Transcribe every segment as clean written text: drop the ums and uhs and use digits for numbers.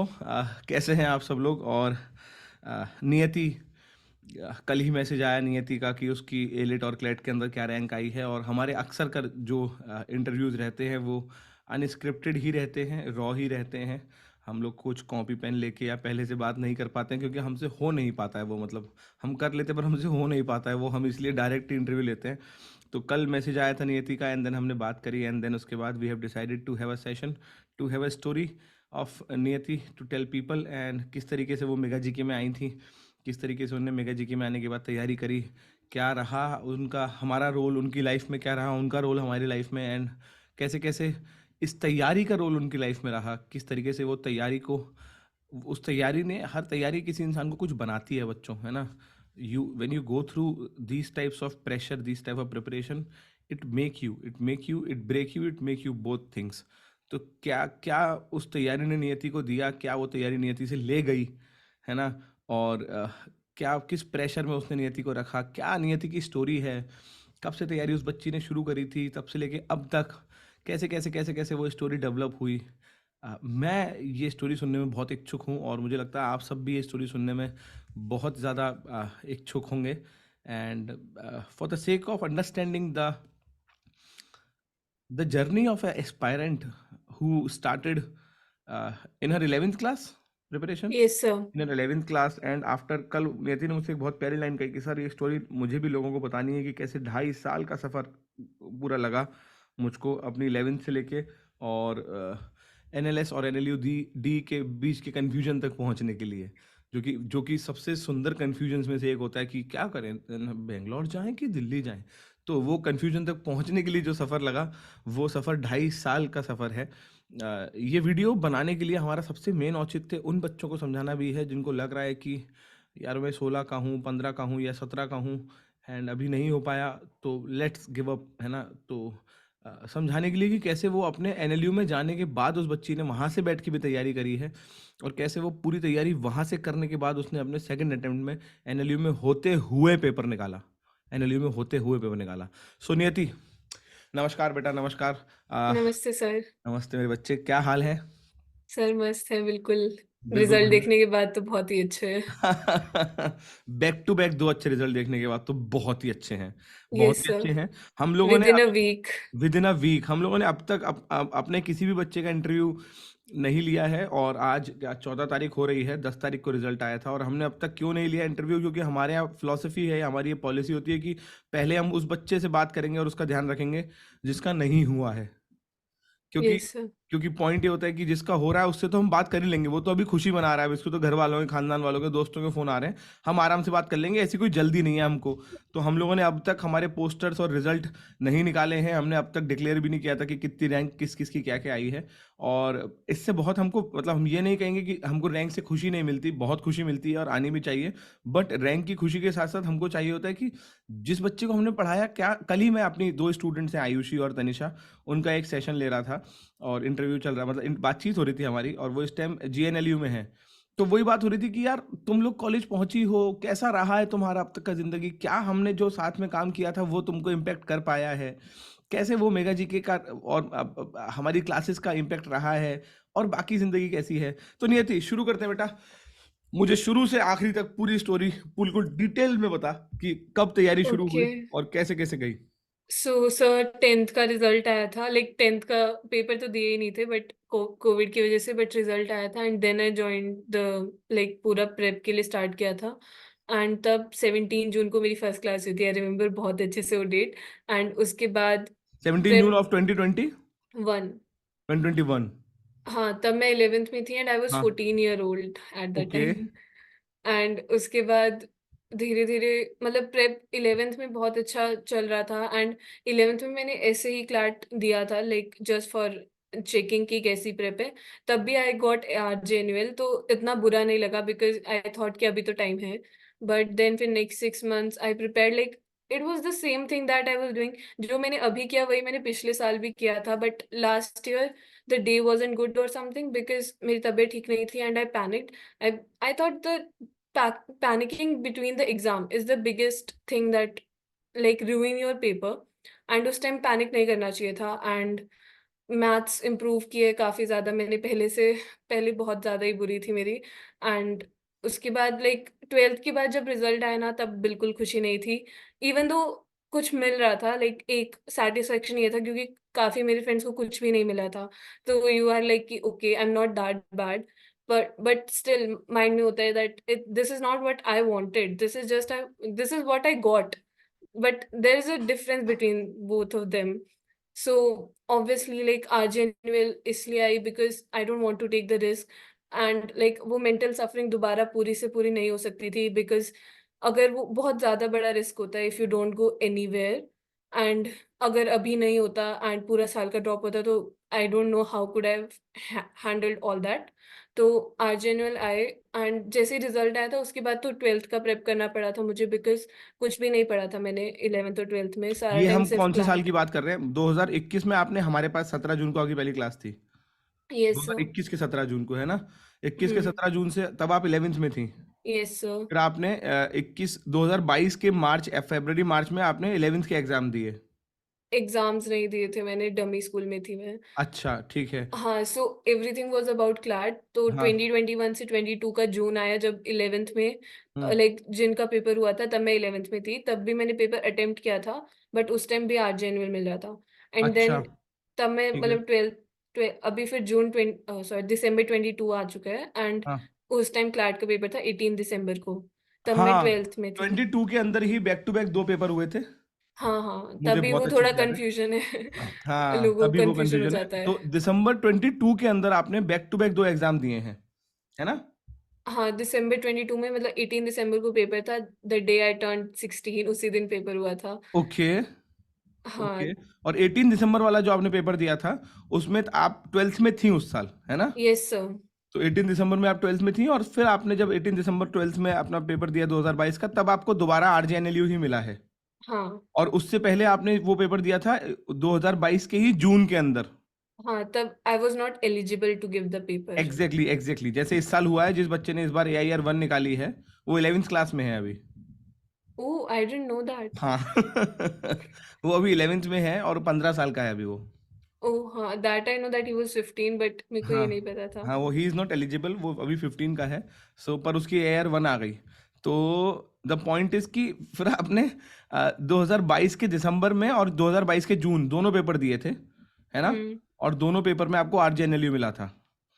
दोस्तों, कैसे हैं आप सब लोग। और नियति, कल ही मैसेज आया नियति का कि उसकी एलिट और क्लेट के अंदर क्या रैंक आई है। और हमारे अक्सर कर जो इंटरव्यूज़ रहते हैं वो अनस्क्रिप्टेड ही रहते हैं, रॉ ही रहते हैं। हम लोग कुछ कॉपी पेन लेके या पहले से बात नहीं कर पाते हैं क्योंकि हमसे हो नहीं पाता है वो, मतलब हम कर लेते हैं पर हमसे हो नहीं पाता है वो, हम इसलिए डायरेक्ट इंटरव्यू लेते हैं। तो कल मैसेज आया था नियति का एंड देन हमने बात करी एंड देन उसके बाद we have decided to have a session to have a story of Niyati to tell people. And किस तरीके से वो मेगा जीके में आई थी, किस तरीके से उन्होंने मेगा जीके में आने के बाद तैयारी करी, क्या रहा उनका हमारा रोल उनकी लाइफ में, क्या रहा उनका रोल हमारी लाइफ में, एंड कैसे कैसे इस तैयारी का रोल उनकी लाइफ में रहा, किस तरीके से वो तैयारी को, उस तैयारी ने, हर तैयारी किसी इंसान को कुछ बनाती है बच्चों, है ना। You when you go through these types of pressure, these type of preparation, it make you it break you, it make you both things. तो क्या क्या उस तैयारी ने नियति को दिया, क्या वो तैयारी नियति से ले गई, है ना। और क्या किस प्रेशर में उसने नियति को रखा, क्या नियति की स्टोरी है, कब से तैयारी उस बच्ची ने शुरू करी थी तब से लेके अब तक, कैसे कैसे कैसे कैसे वो स्टोरी डेवलप हुई। मैं ये स्टोरी सुनने में बहुत इच्छुक हूँ और मुझे लगता है आप सब भी ये स्टोरी सुनने में बहुत ज़्यादा इच्छुक होंगे। And for the sake of understanding the journey of an aspirant who started in her 11th class preparation, yes sir. In 11th class and after, कल नियति ने मुझसे एक बहुत प्यारी लाइन कही कि सर ये स्टोरी मुझे भी लोगों को बतानी है कि कैसे 2.5 साल का सफ़र पूरा लगा मुझको अपनी 11th से लेके और एनएलएस और एनएलयू डी डी के बीच के कन्फ्यूजन तक पहुंचने के लिए, जो कि सबसे सुंदर कन्फ्यूजन्स में से एक होता है कि क्या करें, बेंगलोर जाएं कि दिल्ली जाएं। तो वो कन्फ्यूजन तक पहुंचने के लिए जो सफ़र लगा, वो सफ़र 2.5 साल का सफ़र है। ये वीडियो बनाने के लिए हमारा सबसे मेन औचित्य उन बच्चों को समझाना भी है जिनको लग रहा है कि यार मैं 16 का हूँ, 15 का हूँ या 17 का हूँ एंड अभी नहीं हो पाया, तो लेट्स गिव अप, है ना। तो समझाने के लिए कि कैसे वो अपने एनएलयू में जाने के बाद उस बच्ची ने वहाँ से बैठ के भी तैयारी करी है और कैसे वो पूरी तैयारी वहाँ से करने के बाद उसने अपने सेकंड अटेम्प्ट में एनएलयू में होते हुए पेपर निकाला, एनएलयू में होते हुए पेपर निकाला। सो नियति, नमस्कार बेटा, नमस्कार। नमस्ते सर। नमस्ते मेरे बच्चे, क्या हाल है। सर मस्त है बिल्कुल। बिल्कुल रिजल्ट बढ़िया। देखने के बाद तो बहुत ही अच्छे है। बैक टू बैक 2 अच्छे रिजल्ट देखने के बाद तो बहुत ही अच्छे हैं, बहुत यस ही सर। अच्छे हैं। हम लोगों विद ने in a week. Within a week हम लोगों ने अब तक अपने किसी भी बच्चे का इंटरव्यू नहीं लिया है और आज 14 तारीख हो रही है, 10 तारीख को रिजल्ट आया था और हमने अब तक क्यों नहीं लिया इंटरव्यू, क्योंकि हमारे यहाँ फिलॉसफी है, हमारी ये पॉलिसी होती है कि पहले हम उस बच्चे से बात करेंगे और उसका ध्यान रखेंगे जिसका नहीं हुआ है। क्योंकि यस सर। क्योंकि पॉइंट ये होता है कि जिसका हो रहा है उससे तो हम बात कर ही लेंगे, वो तो अभी खुशी मना रहा है, इसको तो घर वालों के, खानदान वालों के, दोस्तों के फोन आ रहे हैं, हम आराम से बात कर लेंगे, ऐसी कोई जल्दी नहीं है हमको। तो हम लोगों ने अब तक हमारे पोस्टर्स और रिजल्ट नहीं निकाले हैं, हमने अब तक डिक्लेयर भी नहीं किया था कि कितनी रैंक किस किस की क्या क्या आई है। और इससे बहुत हमको, मतलब हम ये नहीं कहेंगे कि हमको रैंक से खुशी नहीं मिलती, बहुत खुशी मिलती है और आनी भी चाहिए। बट रैंक की खुशी के साथ साथ हमको चाहिए होता है कि जिस बच्चे को हमने पढ़ाया, क्या कल ही मैं अपनी 2 स्टूडेंट्स हैं, आयुषी और तनिषा, उनका एक सेशन ले रहा था और इंटरव्यू चल रहा, मतलब बातचीत हो रही थी हमारी और वो इस टाइम जीएनएलयू में है। तो वही बात हो रही थी कि यार तुम लोग कॉलेज पहुंची हो, कैसा रहा है तुम्हारा अब तक का ज़िंदगी, क्या हमने जो साथ में काम किया था वो तुमको इम्पेक्ट कर पाया है, कैसे वो मेगा जीके का और हमारी क्लासेस का इम्पेक्ट रहा है, और बाकी ज़िंदगी कैसी है। तो नियति, शुरू करते हैं बेटा, मुझे शुरू से आखिरी तक पूरी स्टोरी बिल्कुल डिटेल में बता कि कब तैयारी शुरू ओके। हुई और कैसे कैसे गई। सो सर 10th का रिजल्ट आया था, लाइक 10th का पेपर तो दिए ही नहीं थे बट कोविड की वजह से, बट रिजल्ट आया था and then I join the, like पूरा प्रेप के लिए स्टार्ट किया था। एंड तब 17 जून को मेरी फर्स्ट क्लास हुई थी, आई रिमेम्बर बहुत अच्छे से वो डेट। एंड उसके बाद 17 जून प्रेप ऑफ 2020, 1। 2021। हाँ, तब मैं 11th में थी एंड आई वाज हाँ। 14 year old at that okay. Time. And उसके बाद धीरे धीरे, मतलब प्रेप 11th में बहुत अच्छा चल रहा था एंड 11th में मैंने ऐसे ही क्लैट दिया था, लाइक जस्ट फॉर चेकिंग की कैसी प्रेप है। तब भी आई गॉट जेन्युअल, तो इतना बुरा नहीं लगा बिकॉज आई थॉट कि अभी तो टाइम है। बट देन फिर next 6 months I prepare, like it was the same thing that I was doing. जो मैंने अभी किया वही मैंने पिछले साल भी किया था, but last year the day wasn't good और समथिंग बिकॉज मेरी तबीयत ठीक नहीं थी and I panicked. I thought the panicking between the exam is the biggest thing that like ruin your paper, and उस टाइम पैनिक नहीं करना चाहिए था। एंड मैथ्स इम्प्रूव किए काफ़ी ज़्यादा मैंने पहले बहुत ज़्यादा ही बुरी थी मेरी। एंड उसके बाद लाइक 12th के बाद जब रिज़ल्ट आया ना, तब बिल्कुल खुशी नहीं थी। इवन दो कुछ मिल रहा था, लाइक एक सैटिस्फैक्शन ये था क्योंकि काफ़ी मेरे फ्रेंड्स को कुछ भी नहीं मिला था। तो यू आर लाइक कि okay, I am not that bad. But still mind में होता है that this is not what I wanted, this is what I got. But there is a difference between both of them. So obviously like RGN will इसलिए आई because I don't want to take the risk, and like वो mental suffering दोबारा पूरी से पूरी नहीं हो सकती थी because अगर वो बहुत ज़्यादा बड़ा रिस्क होता है if you don't go anywhere, and अगर अभी नहीं होता and पूरा साल का ड्रॉप होता तो I don't know how could I have handled all that। तो आरजेएनएल आए, एंड जैसे ही रिजल्ट आया था उसके बाद तो 12th का प्रेप करना पड़ा था मुझे बिकॉज़ कुछ भी नहीं पढ़ा था मैंने 11th और 12th में, सारा ये टाइम हम सिर्फ कौन से साल क्लैट। की बात कर रहे हैं? 2021 में आपने हमारे पास 17 जून को आपकी पहली क्लास थी। Yes sir. 2021 के 17 जून को, है ना? 21 के हुँ, 17 जून से तब आप 11th में थी। Yes sir. फिर आपने 2022 के फरवरी मार्च में आपने 11th के एग्जाम दिए। एग्ज़ाम्स नहीं दिए थे मैंने, डमी स्कूल में थी मैं। अच्छा, ठीक है। हाँ, so everything was about CLAT. तो हाँ। 2021 से 22 का जून आया जब 11th में हम्म। लाइक जिनका पेपर हुआ था तब मैं 11th में थी, तब भी मैंने पेपर अटेम्प्ट किया था, बट उस टाइम भी आरजेएनएल मिल रहा था। एंड अच्छा, देन तब मैं ठीक है। मतलब 12th ट्वे अभी फिर सॉरी दिसंबर 22 आ चुका है, एंड हाँ। उस टाइम क्लैट का पेपर था 18 दिसंबर को, तब मैं हाँ, 12th में थी। 22 के अंदर ही बैक टू बैक 2 पेपर हुए थे। हाँ, हाँ, मुझे तभी बहुत वो अच्छे थोड़ा से याद है। कन्फ्यूज़न है। हाँ, लोगों को तभी वो कन्फ्यूज़न हो कन्फ्यूज़न है। जाता है। तो दिसंबर 22 के अंदर आपने बैक टू बैक 2 एग्ज़ाम दिए हैं, है ना? हाँ, दिसंबर 22 में मतलब 18 दिसंबर को पेपर था, द डे आई टर्न्ड 16 उसी दिन पेपर हुआ था। ओके, हाँ, ओके। और 18 दिसंबर वाला जो आपने पेपर दिया था, उसमें आप 12th में थी उस साल, है ना? Yes sir. तो 18 दिसंबर में आप 12th में थी और फिर आपने जब 18 दिसंबर 12th में अपना पेपर दिया 2022 का, तब आपको दोबारा आरजेएनएलयू ही मिला है। हाँ, और उससे पहले आपने वो पेपर दिया था 2022 के ही जून के अंदर। हाँ, तब I was not eligible to give the paper. Exactly, exactly. जैसे इस साल हुआ है, जिस बच्चे ने इस बार एआईआर 1 निकाली है, वो 11th क्लास में है अभी। Oh! I didn't know that. हाँ। वो अभी 11th में है और 15 साल का है अभी वो। ओह! हाँ, that I know that he was 15, but मेरे को हाँ, ये नहीं पता था। हाँ, वो ही इज़ नॉट एलिजिबल, वो अभी 15 का है। सो पर उसकी एआईआर 1 आ गई। तो द पॉइंट इज़ कि फिर आपने 2022 के दिसंबर में और 2022 के जून दोनों पेपर दिए थे, है ना? हुँ, और दोनों पेपर में आपको आरजेएनएलयू मिला था।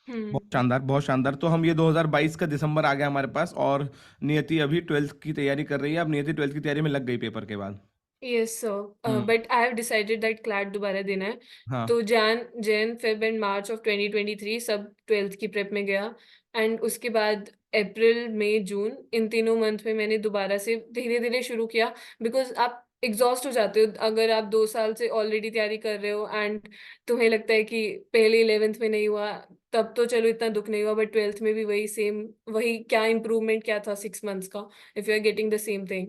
हुँ, बहुत शानदार, बहुत शानदार। तो हम ये 2022 का दिसंबर आ गया हमारे पास, और नियति अभी 12th की तैयारी कर रही है। अब नियति 12th की तैयारी में लग गई पेपर के बाद। Yes sir. Hmm. But I have decided that CLAT दोबारा देना है। हाँ। तो Jain, Feb and March of 2023 सब 12th की प्रेप में गया, एंड उसके बाद अप्रैल, मई, जून इन तीनों मंथ में मैंने दोबारा से धीरे-धीरे शुरू किया, बिकॉज़ आप एग्ज़ॉस्ट हो जाते हो अगर आप 2 साल से ऑलरेडी तैयारी कर रहे हो, एंड तुम्हें लगता है कि पहले 11th में नहीं हुआ, तब तो चलो इतना दुःख नहीं हुआ, बट 12th में भी वही सेम, वही क्या इम्प्रूवमेंट क्या था 6 मंथ्स का, if you are getting the same thing.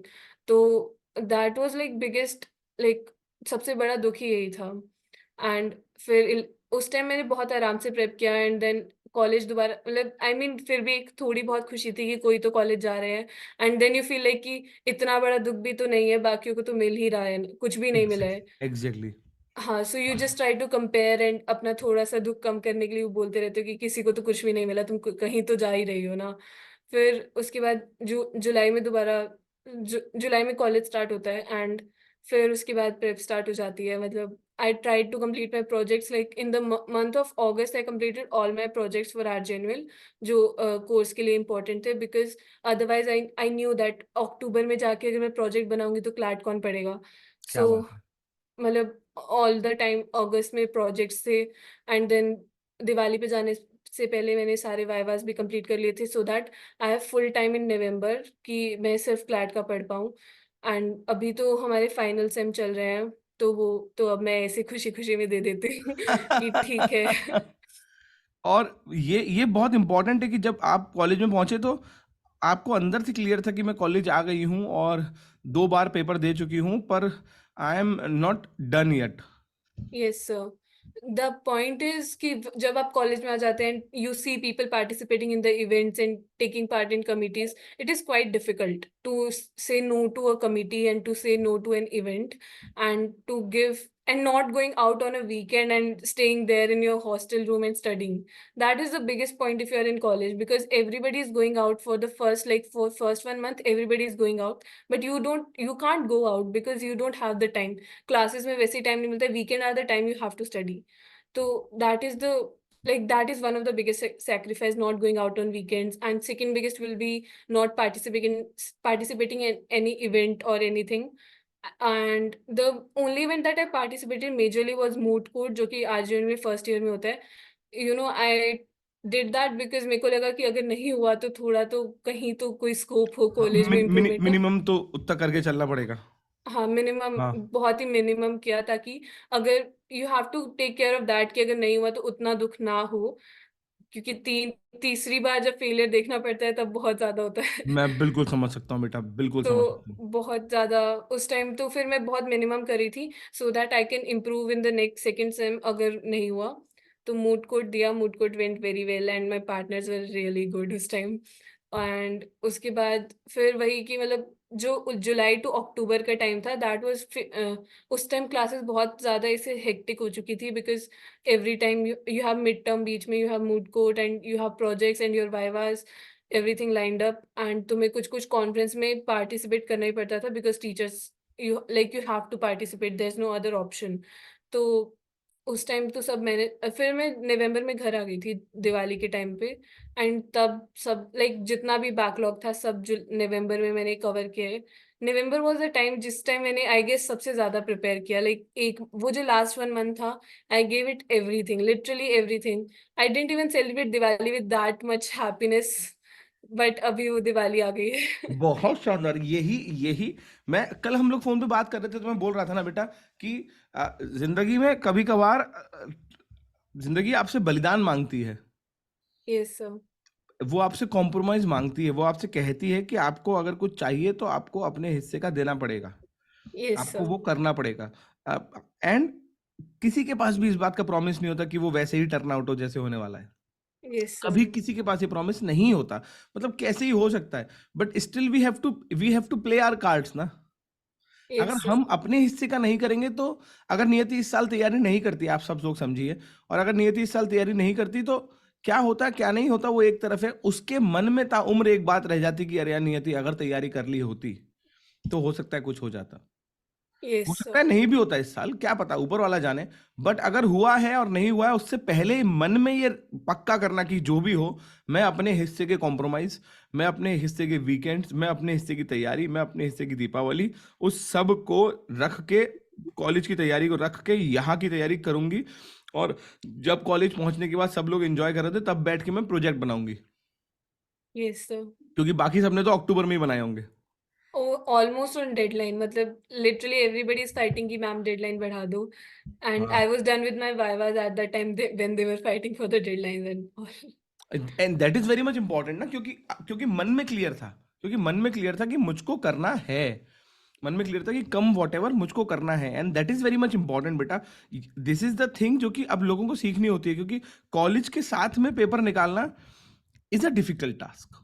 तो that was like biggest, like सबसे बड़ा दुःख ही यही था। एंड फिर उस टाइम मैंने बहुत आराम से प्रेप किया, एंड देन कॉलेज दोबारा मतलब आई मीन फिर भी एक थोड़ी बहुत खुशी थी कि कोई तो कॉलेज जा रहे हैं, and then you feel like कि इतना बड़ा दुःख भी तो नहीं है, बाकियों को तो मिल ही रहा है, कुछ भी नहीं मिला है। एग्ज़ैक्टली। हाँ, so you just try to compare, and अपना थोड़ा-सा दुःख कम करने के लिए वो बोलते रहते हो कि किसी को तो कुछ भी नहीं मिला, तुम क कहीं तो जा ही रही हो ना। फिर उसके बाद जुलाई में दोबारा जुलाई में कॉलेज स्टार्ट होता है, एंड फिर उसके बाद प्रेप स्टार्ट हो जाती है। मतलब I tried to complete my projects like in the month of August I completed all my projects for RJNL, जो कोर्स के लिए इम्पोर्टेंट थे, because otherwise I I knew that October में जाके अगर मैं प्रोजेक्ट बनाऊँगी तो क्लैट कौन पढ़ेगा? क्या सो बात है! मतलब ऑल द टाइम अगस्त में प्रोजेक्ट्स थे, एंड देन दिवाली पे जाने से पहले मैंने सारे वाइवास भी कंप्लीट कर लिए थे, so that I have full time in November कि मैं सिर्फ क्लैट का पढ़ पाऊँ। एंड अभी तो हमारे फाइनल सेम चल रहे हैं, तो वो तो अब मैं ऐसे खुशी-खुशी में दे देती हूँ कि ठीक है। और ये बहुत इम्पोर्टेंट है कि जब आप कॉलेज में पहुँचे तो आपको अंदर से क्लियर था कि मैं कॉलेज आ गई हूँ और 2 बार पेपर दे चुकी हूँ, पर I am not done yet. Yes sir. The point is कि जब आप कॉलेज में आ जाते हैं, you see people participating in the events and taking part in committees, it is quite difficult to say no to a committee and to say no to an event, and to give and not going out on a weekend and staying there in your hostel room and studying. That is the biggest point if you are in college, because everybody is going out for the first, like for first 1 month everybody is going out, but you can't go out because you don't have the time. Classes में वैसे time नहीं मिलता, weekend are the time you have to study. So that is the, like that is one of the biggest sacrifice, not going out on weekends. And second biggest will be not participating in any event or anything. And the only event that I participated majorly was moot court, जो कि आरजीएन में first year में होता है. I did that because मेरे को लगा कि अगर नहीं हुआ तो थोड़ा तो कहीं तो कोई स्कोप हो हाँ, कॉलेज में इम्प्रूवमेंट का. मिनिमम तो उतना करके चलना पड़ेगा। हाँ, मिनिमम, हाँ। बहुत ही मिनिमम किया, ताकि अगर you have to take care of that कि अगर नहीं हुआ तो उतना दुख ना हो. क्योंकि तीसरी बार जब फेलियर देखना पड़ता है तब बहुत ज्यादा होता है. मैं बिल्कुल समझ सकता हूँ बेटा, बिल्कुल समझ तो सकता हूँ। बहुत ज़्यादा उस टाइम तो फिर मैं बहुत मिनिमम करी थी, सो that I can improve in the next second same अगर नहीं हुआ. तो मूट कोर्ट दिया, moot court went very well and my partners were really good उस टाइम. एंड उसके बाद फिर वही कि मतलब जो जुलाई टू अक्टूबर का टाइम था, दैट वाज उस टाइम क्लासेस बहुत ज़्यादा ऐसे हेक्टिक हो चुकी थी, because every time you you have mid term, बीच में you have moot court and you have projects and your vivas, everything lined up. And तुम्हें कुछ कुछ कॉन्फ्रेंस में पार्टिसिपेट करना ही पड़ता था, because teachers, you have to participate, there is no other option. तो उस टाइम तो सब मैंने फिर मैं नवंबर में घर आ गई थी दिवाली के टाइम पे. एंड तब सब लाइक जितना भी बैकलॉग था सब जो नवंबर में मैंने कवर किया है. नवंबर वाज द टाइम जिस टाइम मैंने आई गेस सबसे ज्यादा प्रिपेयर किया. लाइक एक वो जो लास्ट 1 मंथ था, I gave it everything, literally everything. I didn't even celebrate Diwali with that much happiness, but अभी वो दिवाली आ गई है. बहुत शानदार। यही यही मैं कल हम लोग फोन पे बात कर रहे थे तो मैं बोल रहा था ना बेटा कि जिंदगी में कभी कभार जिंदगी आपसे बलिदान मांगती है। Yes sir. वो आपसे कॉम्प्रोमाइज मांगती है। वो आपसे कहती है कि आपको अगर कुछ चाहिए तो आपको अपने हिस्से का देना पड़ेगा, यस आपको सर. वो करना पड़ेगा। एंड किसी के पास भी इस बात का प्रॉमिस नहीं होता कि वो वैसे ही टर्न आउट हो जैसे होने वाला है। Yes sir. कभी किसी के पास ये प्रॉमिस नहीं होता। मतलब कैसे ही हो सकता है, but still we have to play our cards ना। अगर यस सर. हम अपने हिस्से का नहीं करेंगे तो, अगर नियति इस साल तैयारी नहीं करती, आप सब लोग समझिए, और अगर नियति इस साल तैयारी नहीं करती तो क्या होता क्या नहीं होता वो एक तरफ है। उसके मन में ताउम्र एक बात रह जाती कि अरे यार नियति अगर तैयारी कर ली होती तो हो सकता है कुछ हो जाता। यस हो सकता सर. है नहीं भी होता इस साल, क्या पता, ऊपर वाला जाने। बट अगर हुआ है और नहीं हुआ है, उससे पहले ही मन में ये पक्का करना कि जो भी हो, मैं अपने हिस्से के कॉम्प्रोमाइज, मैं अपने हिस्से के वीकेंड्स, मैं अपने हिस्से की तैयारी, मैं अपने हिस्से की दीपावली, उस सब को रख के, कॉलेज की तैयारी को रख के यहाँ की तैयारी करूंगी। और जब कॉलेज पहुंचने के बाद सब लोग एंजॉय कर रहे थे तब बैठ के मैं प्रोजेक्ट बनाऊंगी, यस सर. क्योंकि बाकी सबने तो अक्टूबर में ही बनाए होंगे। ऑलमोस्ट ऑन डेडलाइन, मतलब लिटरली एवरीबडी इज फाइटिंग कि मैम डेडलाइन बढ़ा दो. एंड हाँ। I was done with my vivas at that time when they were fighting for the deadlines and all. And that is very much important ना, क्योंकि क्योंकि मन में clear था, क्योंकि मन में क्लियर था कि मुझको करना है। मन में क्लियर था कि कम वॉट एवर मुझको करना है, and that is very much important बेटा। दिस इज द थिंग जो कि अब लोगों को सीखनी होती है, क्योंकि कॉलेज के साथ में पेपर निकालना is a difficult task.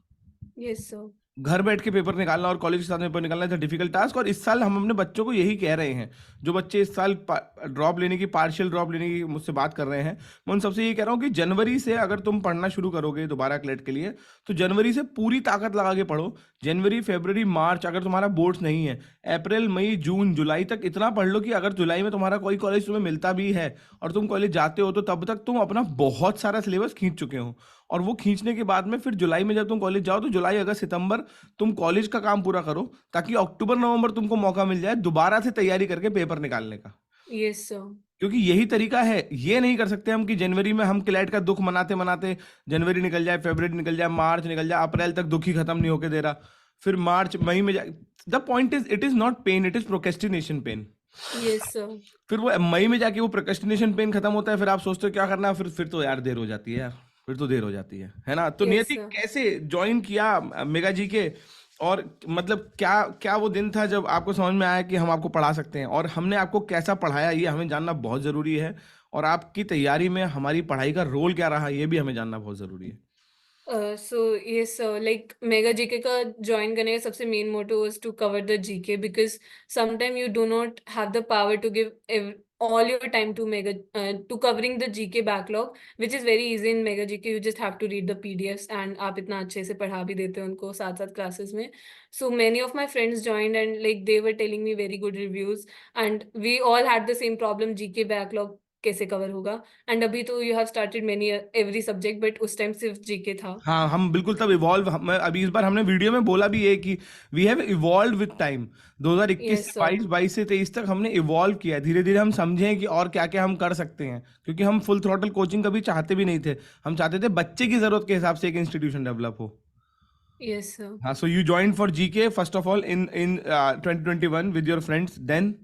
Yes sir. घर बैठ के पेपर निकालना और कॉलेज के साथ में पेपर निकालना इज डिफिकल्ट टास्क। और इस साल हम अपने बच्चों को यही कह रहे हैं, जो बच्चे इस साल ड्रॉप लेने की, पार्शियल ड्रॉप लेने की मुझसे बात कर रहे हैं, मैं उन सबसे यही कह रहा हूँ कि जनवरी से अगर तुम पढ़ना शुरू करोगे दोबारा क्लेट के लिए, तो जनवरी से पूरी ताकत लगा के पढ़ो। जनवरी, फरवरी, मार्च, अगर तुम्हारा बोर्ड्स नहीं है, अप्रैल, मई, जून, जुलाई तक इतना पढ़ लो कि अगर जुलाई में तुम्हारा कोई कॉलेज तुम्हें मिलता भी है और तुम कॉलेज जाते हो तो तब तक तुम अपना बहुत सारा सिलेबस खींच चुके हो। और वो खींचने के बाद में फिर जुलाई में जब तुम कॉलेज जाओ तो जुलाई, अगस्त, सितंबर तुम कॉलेज का काम पूरा करो, ताकि अक्टूबर, नवंबर तुमको मौका मिल जाए दोबारा से तैयारी करके पेपर निकालने का। Yes sir. क्योंकि यही तरीका है। ये नहीं कर सकते हम कि जनवरी में हम क्लैट का दुख मनाते मनाते जनवरी निकल जाए, फरवरी निकल जाए, मार्च निकल जाए, अप्रैल तक दुख ही खत्म नहीं होके दे रहा, फिर मार्च मई में जाए। The point is, it is not pain, it is procrastination pain. Yes sir. फिर वो मई में जाके वो प्रोक्रेस्टिनेशन पेन खत्म होता है, फिर आप सोचते हो क्या करना है, फिर तो यार देर हो जाती है यार, फिर तो देर हो जाती है ना। तो यस नियति सर. कैसे ज्वाइन किया मेगा जी के, और मतलब क्या क्या वो दिन था जब आपको समझ में आया कि हम आपको पढ़ा सकते हैं, और हमने आपको कैसा पढ़ाया ये हमें जानना बहुत जरूरी है। और आपकी तैयारी में हमारी पढ़ाई का रोल क्या रहा ये भी हमें जानना बहुत जरूरी है। So yes sir, like mega GK का ज्वाइन करने का सबसे main motive was to cover the GK, because sometime you do not have the power to give all your time to mega to covering the GK backlog, which is very easy in mega GK. You just have to read the PDFs and आप इतना अच्छे से पढ़ा भी देते हो उनको साथ साथ classes में. So many of my friends joined and like they were telling me very good reviews, and we all had the same problem, GK backlog कैसे कवर होगा. एंड अभी तो you have started many every subject, but उस time सिर्फ GK था. हाँ, हम बिल्कुल तब इवॉल्व, हम अभी इस बार हमने वीडियो में बोला भी है कि we have evolve with time. 2021 से यस सर. 22, 22 से 23 तक हमने इवॉल्व किया है. धीरे धीरे हम समझे कि और क्या क्या हम कर सकते हैं, क्योंकि हम फुल थ्रॉटल कोचिंग कभी चाहते भी नहीं थे. हम चाहते थे बच्चे की जरूरत के हिसाब से एक इंस्टीट्यूशन डेवलप हो. Yes sir. हाँ, so you join for GK first of all in 2021 with your friends, then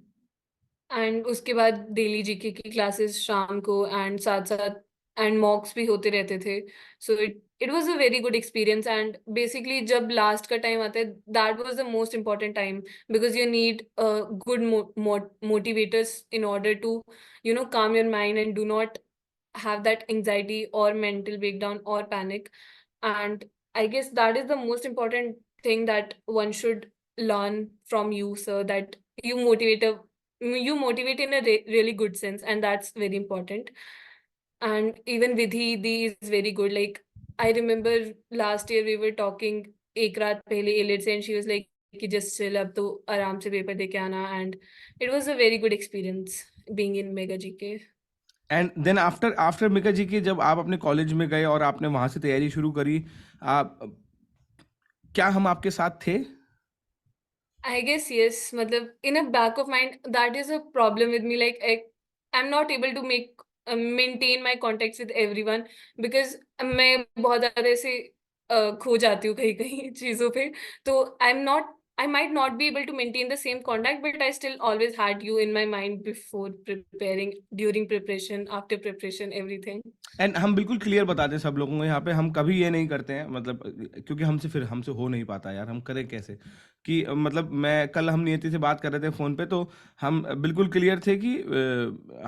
and उसके बाद डेली जीके की क्लासेस शाम को एंड साथ साथ एंड मॉक्स भी होते रहते थे. So it it was a very good experience. And basically जब लास्ट का टाइम आता है, that was the most important time, because you need good motivators in order to calm your mind and do not have that anxiety or mental breakdown or panic. And I guess that is the most important thing that one should learn from you, sir, that you motivate a you motivate in a really good sense, and that's very important. And even Vidhi Di is very good. Like, I remember last year we were talking एक रात पहले elite से, and she was like कि just chill, अब तो आराम से paper दे के आना. And it was a very good experience being in Mega GK. And then after after Mega G K जब आप अपने कॉलेज में गए और आपने वहां से तैयारी शुरू करी, आप, क्या हम आपके साथ थे? I guess yes. मतलब in a back of mind, that is a problem with me. Like I'm not able to maintain my contacts with everyone, because मैं बहुत ज़्यादा ऐसे खो जाती हूँ कहीं-कहीं चीज़ों पे. तो I might not be able to maintain the same contact, but I still always had you in my mind before preparing, during preparation, after preparation, everything. And हम बिल्कुल क्लियर बताते हैं सब लोगों को यहाँ पे, हम कभी ये नहीं करते हैं, मतलब क्योंकि हमसे हो नहीं पाता यार, हम करें कैसे कि मतलब मैं कल हम नियति से बात कर रहे थे फ़ोन पे, तो हम बिल्कुल क्लियर थे कि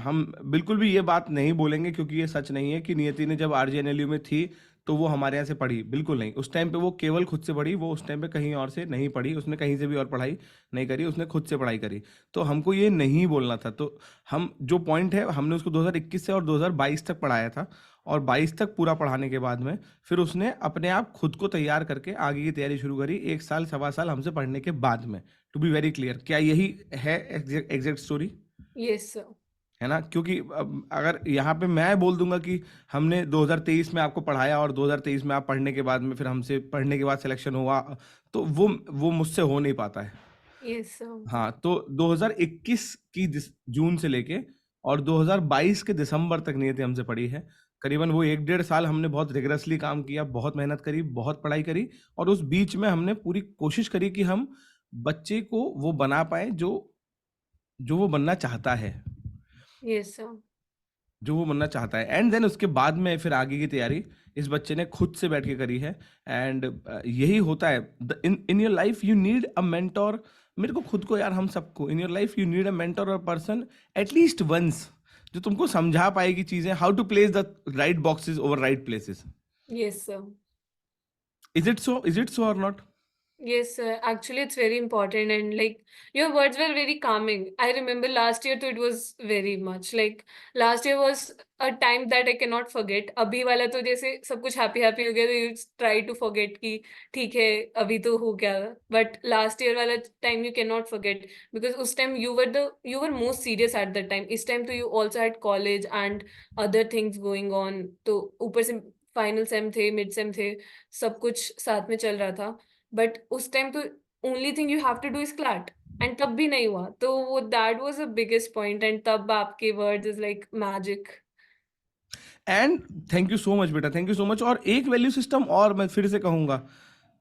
हम बिल्कुल भी ये बात नहीं बोलेंगे, क्योंकि ये सच नहीं है कि नियति ने जब RJNLU में थी तो वो हमारे यहाँ से पढ़ी, बिल्कुल नहीं. उस टाइम पे वो केवल खुद से पढ़ी, वो उस टाइम पे कहीं और से नहीं पढ़ी, उसने कहीं से भी और पढ़ाई नहीं करी, उसने खुद से पढ़ाई करी. तो हमको ये नहीं बोलना था. तो हम जो पॉइंट है, हमने उसको 2021 से और 2022 तक पढ़ाया था, और 22 तक पूरा पढ़ाने के बाद में फिर उसने अपने आप खुद को तैयार करके आगे की तैयारी शुरू करी, 1 साल सवा साल हमसे पढ़ने के बाद में. टू बी वेरी क्लियर, क्या यही है एग्जैक्ट स्टोरी? Yes, sir. है ना? क्योंकि अगर यहाँ पे मैं बोल दूंगा कि हमने 2023 में आपको पढ़ाया और 2023 में आप पढ़ने के बाद में फिर हमसे पढ़ने के बाद सिलेक्शन हुआ, तो वो मुझसे हो नहीं पाता है. Yes, sir. हाँ, तो 2021 की जून से लेके और 2022 के दिसंबर तक नियति हमसे पढ़ी है. करीबन वो 1 डेढ़ साल हमने बहुत रिगरसली काम किया, बहुत मेहनत करी, बहुत पढ़ाई करी, और उस बीच में हमने पूरी कोशिश करी कि हम बच्चे को वो बना पाए जो जो वो बनना चाहता है, Yes, sir. जो वो बनना चाहता है. एंड देन उसके बाद में फिर आगे की तैयारी इस बच्चे ने खुद से बैठ के करी है. एंड यही होता है in your life, you need a mentor. मेरे को खुद को यार, हम सबको in your life you need a mentor और पर्सन एटलीस्ट वंस, जो तुमको समझा पाएगी चीजें, how to place the right boxes over right places. Yes, sir. Is it so or not? Yes, sir. Actually, it's very important, and like your words were very calming. I remember last year too, it was very much like last year was a time that I cannot forget. अभी वाला तो जैसे सब कुछ happy happy हो गया, तो you try to forget कि ठीक है अभी तो हो गया. But last year वाला time you cannot forget, because उस time you were most serious at that time. इस time तो you also had college and other things going on. तो ऊपर से फाइनल सेम थे, मिड सेम थे, सब कुछ साथ में चल रहा था. बट उस टाइम तो only thing you have to do is CLAT, and तब भी नहीं हुआ. तो वो that was the biggest point, and तब आपके words is like magic. And thank you so much बेटा, थैंक यू सो मच. और एक वैल्यू सिस्टम और मैं फिर से कहूंगा,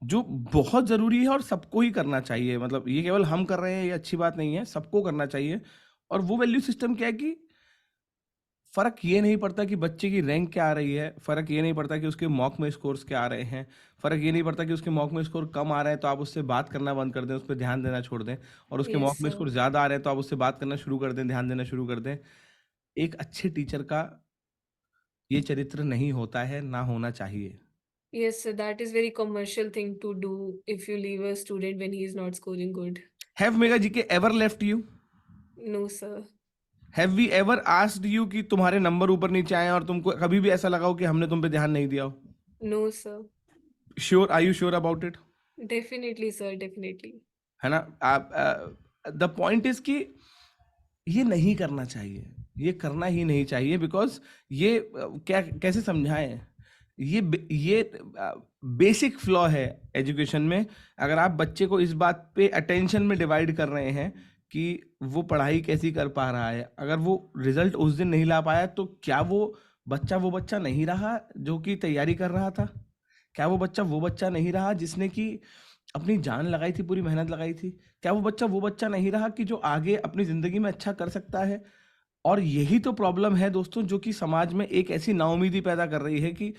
जो बहुत ज़रूरी है और सबको ही करना चाहिए, मतलब ये केवल हम कर रहे हैं ये अच्छी बात नहीं है, सबको करना चाहिए. और वो वैल्यू सिस्टम क्या है कि फ़र्क ये नहीं पड़ता कि बच्चे की रैंक क्या आ रही है, फ़र्क ये नहीं पड़ता कि उसके मॉक में स्कोर्स क्या आ रहे हैं, फ़र्क ये नहीं पड़ता कि उसके मॉक में स्कोर कम आ रहे हैं तो आप उससे बात करना बंद कर दें, उस पे ध्यान देना छोड़ दें, और उसके यस मॉक में सर. स्कोर ज़्यादा आ रहे हैं तो आप उससे बात करना शुरू कर दें, ध्यान देना शुरू कर दें. एक अच्छे टीचर का ये चरित्र नहीं होता है, ना होना चाहिए. Yes, sir. That is very commercial thing to do if you leave a student when he is not scoring good. Have mega GK ever left you? No, sir. Have we ever asked you कि तुम्हारे number ऊपर नीचे आए और तुमको कभी भी ऐसा लगा हो कि हमने तुम पे ध्यान नहीं दिया हो? No sir. Sure, are you sure about it? Definitely sir, definitely. है ना? आप द पॉइंट इज कि ये नहीं करना चाहिए, ये करना ही नहीं चाहिए, बिकॉज ये क्या कैसे समझाएं, ये बेसिक फ्लॉ है एजुकेशन में। अगर आप बच्चे को इस बात पे अटेंशन में डिवाइड कर रहे हैं कि वो पढ़ाई कैसी कर पा रहा है, अगर वो रिजल्ट उस दिन नहीं ला पाया तो क्या वो बच्चा नहीं रहा जो कि तैयारी कर रहा था? क्या वो बच्चा नहीं रहा जिसने कि अपनी जान लगाई थी, पूरी मेहनत लगाई थी? क्या वो बच्चा नहीं रहा कि जो आगे अपनी जिंदगी में अच्छा कर सकता है? और यही तो प्रॉब्लम है दोस्तों, जो कि समाज में एक ऐसी नाउमीदी पैदा कर रही है कि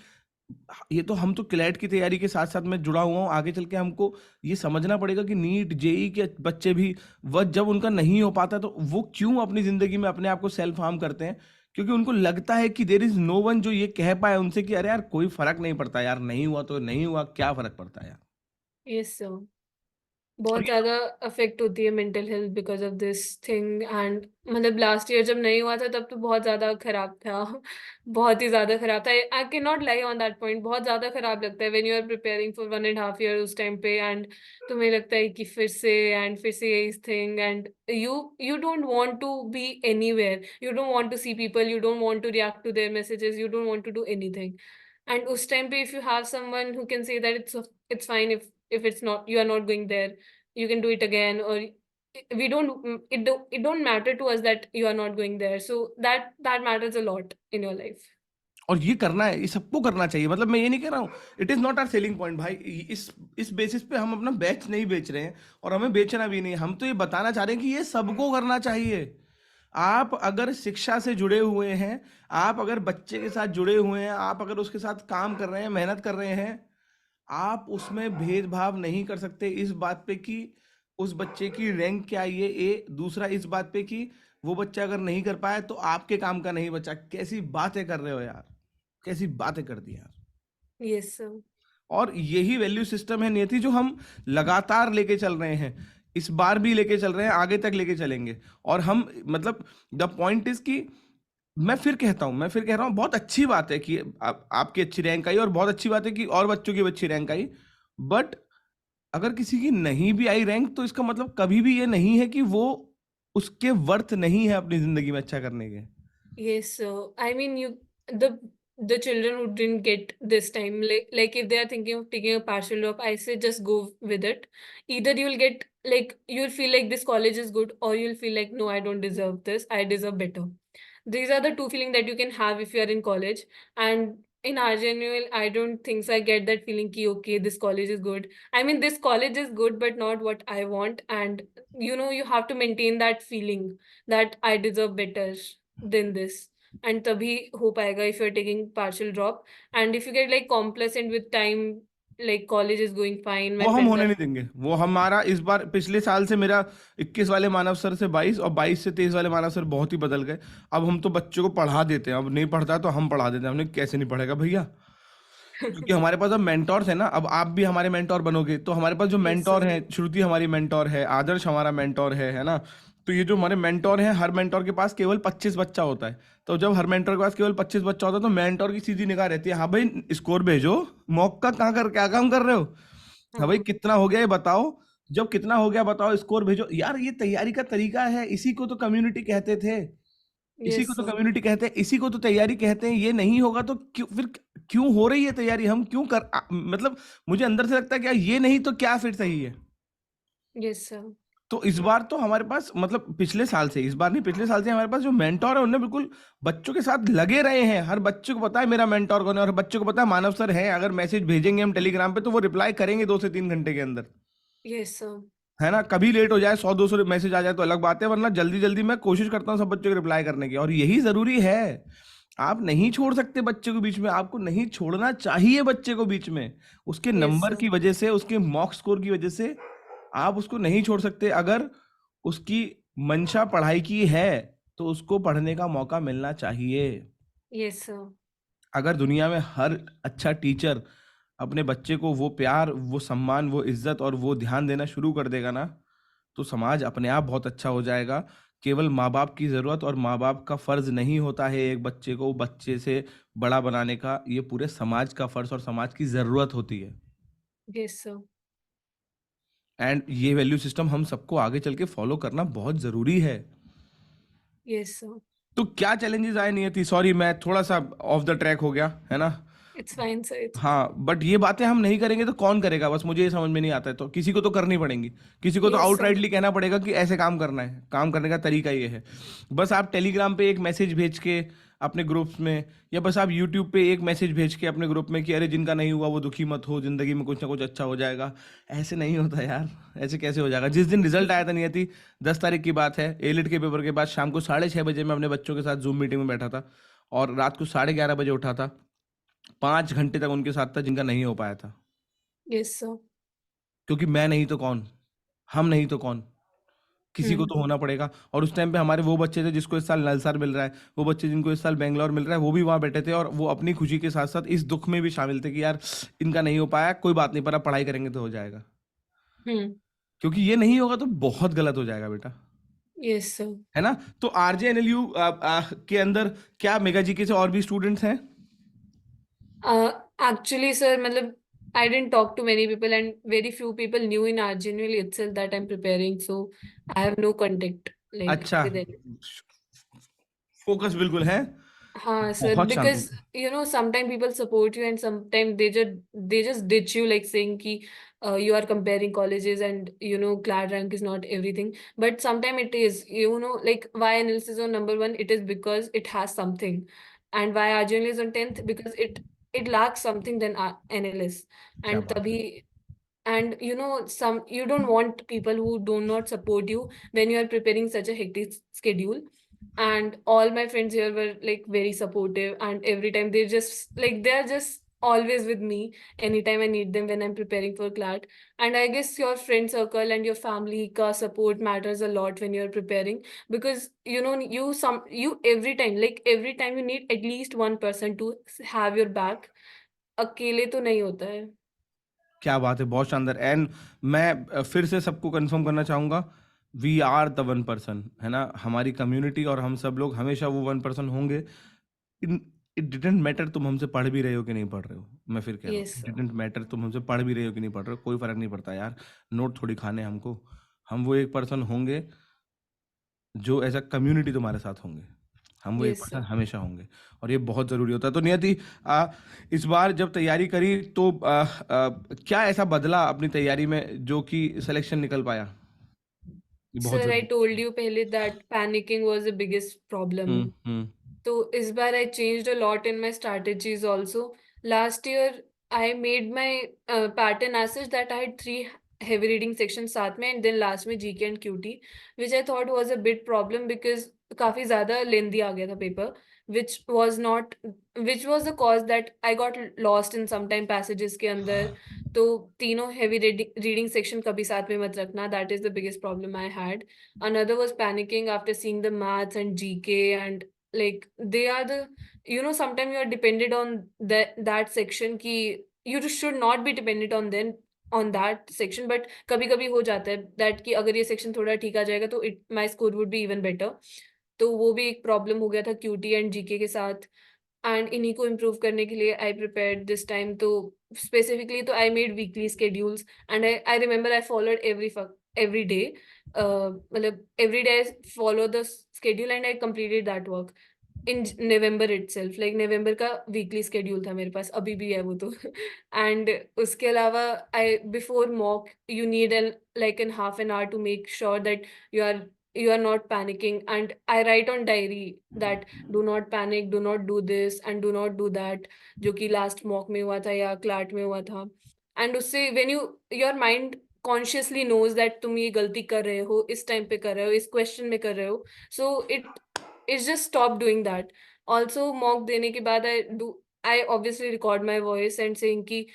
ये तो हम तो क्लैट की तैयारी के साथ साथ मैं जुड़ा हुआ हूँ, आगे चल के हमको ये समझना पड़ेगा कि नीट जेई के बच्चे भी वह जब उनका नहीं हो पाता तो वो क्यों अपनी जिंदगी में अपने आप को सेल्फ हार्म करते हैं? क्योंकि उनको लगता है कि देर इज नो वन जो ये कह पाए उनसे कि अरे यार कोई फर्क नहीं पड़ता यार, नहीं हुआ तो नहीं हुआ, क्या फर्क पड़ता है यार। Yes sir. और बहुत ये ज़्यादा अफेक्ट होती है mental health because of this thing. And मतलब लास्ट ईयर जब नहीं हुआ था तब तो बहुत ज़्यादा खराब था। बहुत ही ज़्यादा खराब था। I can not lie on that point. बहुत ज़्यादा खराब लगता है when you are preparing for 1 and half year उस टाइम पे, एंड तुम्हें लगता है कि फिर से यही thing, and you don't want to be anywhere, you don't want to see people, you don't want to react to their messages, you don't want to do anything. And उस time पे if you have someone who can say that it's fine if it's not, you are not going there, you can do it again, or we don't it don't matter to us that you are not going there, so that matters a lot in your life. और ये करना है, ये सबको करना चाहिए। मतलब मैं ये नहीं कह रहा हूँ, it is not our selling point भाई। इस बेसिस पे हम अपना बैच नहीं बेच रहे हैं और हमें बेचना भी नहीं है। हम तो ये बताना चाह रहे हैं कि ये सबको करना चाहिए। आप अगर शिक्षा से जुड़े हुए हैं, आप अगर बच्चे के साथ जुड़े हुए हैं, आप अगर उसके साथ काम कर रहे हैं, मेहनत कर रहे हैं, आप उसमें भेदभाव नहीं कर सकते इस बात पे कि उस बच्चे की रैंक क्या है, ये दूसरा इस बात पे कि वो बच्चा अगर नहीं कर पाया तो आपके काम का नहीं बचा। कैसी बातें कर रहे हो यार, कैसी बातें कर दी यार। Yes sir. और यही वैल्यू सिस्टम है नियति, जो हम लगातार लेके चल रहे हैं, इस बार भी लेके चल रहे हैं, आगे तक लेके चलेंगे। और हम मतलब द पॉइंट इज कि मैं फिर कह रहा हूँ, बहुत अच्छी बात है कि आपकी अच्छी रैंक आई और बहुत अच्छी बात है कि और बच्चों की भी अच्छी रैंक आई। बट अगर किसी की नहीं भी आई रैंक तो इसका मतलब कभी भी ये नहीं है कि वो उसके वर्थ नहीं है अपनी जिंदगी में अच्छा करने के। Yes, so I mean, the children who didn't get this time, like if they are thinking of taking a partial drop, I say just go with it. Either you'll get, like, you'll feel like this college is good, or you'll feel like no, I don't deserve this, I deserve better. These are the two feelings that you can have if you are in college. And in RGNUL, I don't think so. I get that feeling ki okay, this college is good. I mean, this college is good, but not what I want. And you have to maintain that feeling that I deserve better than this. And तभी हो पाएगा if you're taking partial drop. And if you get like complacent with time, like college is going fine, my वो हम friends होने are. नहीं देंगे। वो हमारा इस बार, पिछले साल से मेरा 21 वाले मानव सर से 22 और 22 से 23 वाले मानव सर बहुत ही बदल गए। अब हम तो बच्चों को पढ़ा देते हैं, अब नहीं पढ़ता तो हम पढ़ा देते हैं। हमने कैसे नहीं पढ़ेगा भैया, क्योंकि हमारे पास अब मेंटोर्स है ना। अब आप भी हमारे मेंटोर बनोगे, तो हमारे पास जो Yes मेंटोर sir. हैं, श्रुति हमारी मेंटोर है, आदर्श हमारा मेंटोर है ना। तो ये जो हमारे मेंटोर हैं, हर मेंटोर के पास केवल 25 बच्चा होता है। तो जब हर मेंटोर के पास केवल 25 बच्चा होता है तो मेंटोर की सीधी निगाह रहती है, हाँ भाई स्कोर भेजो, मॉक का कहाँ कर क्या काम कर रहे हो, हाँ भाई हाँ. कितना हो गया ये बताओ। जब कितना हो गया बताओ, स्कोर भेजो यार। ये तैयारी का तरीका है, इसी को तो कम्युनिटी कहते थे, इसी को Yes तो sir. कम्युनिटी कहते हैं, इसी को तो तैयारी कहते हैं। ये नहीं होगा तो क्यों हो रही है तैयारी, हम क्यों मतलब मुझे अंदर से लगता है क्या ये नहीं तो क्या फिर सही है। Yes sir. तो इस बार तो हमारे पास, मतलब पिछले साल से, इस बार नहीं पिछले साल से हमारे पास जो मेंटोर है उन्होंने बिल्कुल बच्चों के साथ लगे रहे हैं। हर बच्चे को पता है मेरा मेंटोर कौन है, और बच्चों को पता है मानव सर है। अगर मैसेज भेजेंगे हम टेलीग्राम पे तो वो रिप्लाई करेंगे 2 से 3 घंटे के अंदर, Yes sir. है ना। कभी लेट हो जाए, 100-200 मैसेज आ जाए तो अलग बात है, वरना जल्दी जल्दी मैं कोशिश करता हूँ सब बच्चों को रिप्लाई करने की। और यही जरूरी है। आप नहीं छोड़ सकते बच्चे को बीच में, आपको नहीं छोड़ना चाहिए बच्चे को बीच में। उसके Yes नंबर sir. की वजह से, उसके मॉक स्कोर की वजह से आप उसको नहीं छोड़ सकते। अगर उसकी मंशा पढ़ाई की है तो उसको पढ़ने का मौका मिलना चाहिए। Yes sir. अगर दुनिया में हर अच्छा टीचर अपने बच्चे को वो प्यार, वो सम्मान, वो इज्जत और वो ध्यान देना शुरू कर देगा ना, तो समाज अपने आप बहुत अच्छा हो जाएगा। केवल माँ-बाप की ज़रूरत और माँ-बाप का फ़र्ज़ नहीं होता है एक बच्चे को बच्चे से बड़ा बनाने का, ये पूरे समाज का फ़र्ज़ और समाज की ज़रूरत होती है। Yes sir. एंड ये वैल्यू सिस्टम हम सबको आगे चल के फ़ॉलो करना बहुत ज़रूरी है। Yes sir. तो क्या चैलेंजेस आए नियति? सॉरी मैं थोड़ा-सा ऑफ द ट्रैक हो गया, है ना? इट्स फाइन सर, इट्स हाँ, बट ये बातें हम नहीं करेंगे तो कौन करेगा? बस मुझे ये समझ में नहीं आता है, तो किसी को तो करनी पड़ेंगी। किसी को तो यस सर। आउटराइटली कहना पड़ेगा कि ऐसे काम करना है, काम करने का तरीका ये है। बस आप टेलीग्राम पे एक मैसेज भेज के अपने ग्रुप्स में, या बस आप यूट्यूब पे एक मैसेज भेज के अपने ग्रुप में कि अरे जिनका नहीं हुआ वो दुखी मत हो, ज़िंदगी में कुछ ना कुछ अच्छा हो जाएगा। ऐसे नहीं होता यार, ऐसे कैसे हो जाएगा? जिस दिन रिजल्ट आया था नियति, 10 तारीख की बात है, ए-लिट के पेपर के बाद शाम को 6:30 बजे मैं अपने बच्चों के साथ ज़ूम मीटिंग में बैठा था और रात को 11:30 बजे उठा था। 5 घंटे तक उनके साथ था जिनका नहीं हो पाया था। Yes sir. क्योंकि मैं नहीं तो कौन? हम नहीं तो कौन? किसी को हुँ। तो होना पड़ेगा। और उस टाइम पे हमारे वो बच्चे थे जिसको इस साल नलसार मिल रहा है, वो बच्चे जिनको इस साल बैंगलोर मिल रहा है, वो भी वहाँ बैठे थे और वो अपनी खुशी के साथ-साथ इस दुःख में भी शामिल थे कि यार इनका नहीं हो पाया, कोई बात नहीं पर अब पढ़ाई करेंगे तो हो जाएगा। हुँ। क्योंकि ये नहीं होगा तो बहुत गलत हो जाएगा बेटा, यस सर। है ना? तो आरजेएनएलयू के अंदर क्या मेगा जीके से और भी स्टूडेंट्स हैं? Actually, sir, matlab, I didn't talk to many people, and very few people knew in Arjunville itself that I'm preparing, so I have no contact, like, अच्छा, with it. फोकस बिल्कुल है। हाँ sir, बहुत शानदार। because sometimes people support you and sometimes they just ditch you, like saying कि you are comparing colleges and CLAT rank is not everything. But sometimes it is, like why analysis is on number one, it is because it has something, and why Arjun is on 10th because it lacks something than analysis, क्या and बात है! तभी, and you don't want people who do not support you when you are preparing such a hectic schedule. And all my friends here were like very supportive, and every time they're just always with me anytime I need them when I'm preparing for CLAT. And I guess your friend circle and your family ka support matters a lot when you're preparing, because you every time you need at least one person to have your back. अकेले तो नहीं होता है। क्या बात है! बहुत शानदार। एंड मैं फिर से सबको कन्फर्म करना चाहूँगा, we are the one person, है ना? हमारी कम्युनिटी और हम सब लोग हमेशा वो वन पर्सन होंगे। इन इट डिडन्ट मैटर तुम हमसे पढ़ भी रहे हो कि नहीं पढ़ रहे हो। मैं फिर कह रहा हूँ, yes it sir. Didn't matter तुम हमसे पढ़ भी रहे हो कि नहीं पढ़ रहे हो, कोई फ़र्क नहीं पड़ता यार। नोट थोड़ी खाने हैं हमको। हम वो एक पर्सन होंगे जो एज़ अ कम्युनिटी तुम्हारे साथ होंगे। हम वो एक यस पर्सन सर। हमेशा होंगे और ये बहुत ज़रूरी होता है। तो नियति, इस बार जब तैयारी करी तो क्या ऐसा बदला अपनी तैयारी में जो कि सिलेक्शन निकल पाया? ये बहुत सर, आई ज़रूरी। टोल्ड यू पहले that panicking was the biggest problem. Hmm, hmm. तो इस बार I changed a lot in my strategies also. Last year I made my pattern as such that I had three heavy reading sections साथ में, and then last में GK and QT, which I thought was a bit problem because काफी ज़्यादा lengthy आ गया था paper, which was not, which was the cause that I got lost in sometime passages के अंदर। तो तीनों heavy reading section कभी साथ में मत रखना, that is the biggest problem I had. Another was panicking after seeing the maths and GK, and like they are the, sometimes you are dependent on that section ki you should not be dependent on them, on that section, but कभी कभी हो जाता है that कि अगर ये section थोड़ा ठीक आ जाएगा तो my score would be even better। तो वो भी एक प्रॉब्लम हो गया था QT एंड जीके के साथ। एंड इन्हीं को इम्प्रूव करने के लिए आई प्रिपेयर्ड दिस टाइम। तो स्पेसिफिकली तो I made weekly schedules, and I remember I followed every day, मतलब every day I follow the schedule and I completed that work in November itself. Like November का weekly schedule था मेरे पास, अभी भी है वो तो। एंड उसके अलावा I before mock you need an like in half an hour to make sure that you are you are not panicking, and I write on diary that do not panic, do not do this and do not do that, जो कि last mock में हुआ था या CLAT में हुआ था। And उससे when your mind consciously knows that तुम ये गलती कर रहे हो, इस टाइम पे कर रहे हो, इस क्वेश्चन में कर रहे हो, so it just stop doing that. Also mock देने के बाद I obviously record my voice and saying कि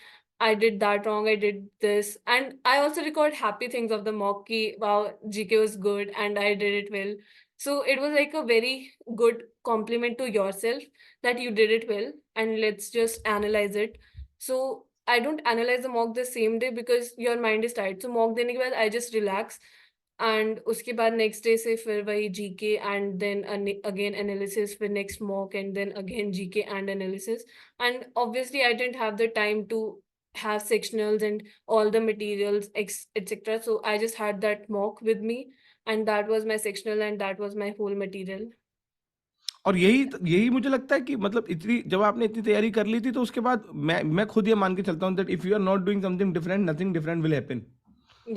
I did that wrong, I did this. And I also record happy things of the mock ki, wow, GK was good and I did it well. So it was like a very good compliment to yourself that you did it well, and let's just analyze it. So I don't analyze the mock the same day because your mind is tired. So mock dene ke baad I just relax, and उसके बाद next day से फिर वही GK and then again analysis, फिर next mock and then again GK and analysis. And obviously I didn't have the time to have sectionals and all the materials etc, so I just had that mock with me and that was my sectional and that was my whole material. और यही यही मुझे लगता है कि मतलब इतनी जब आपने इतनी तैयारी कर ली थी तो उसके बाद मैं खुद ये मान के चलता हूँ that if you are not doing something different nothing different will happen.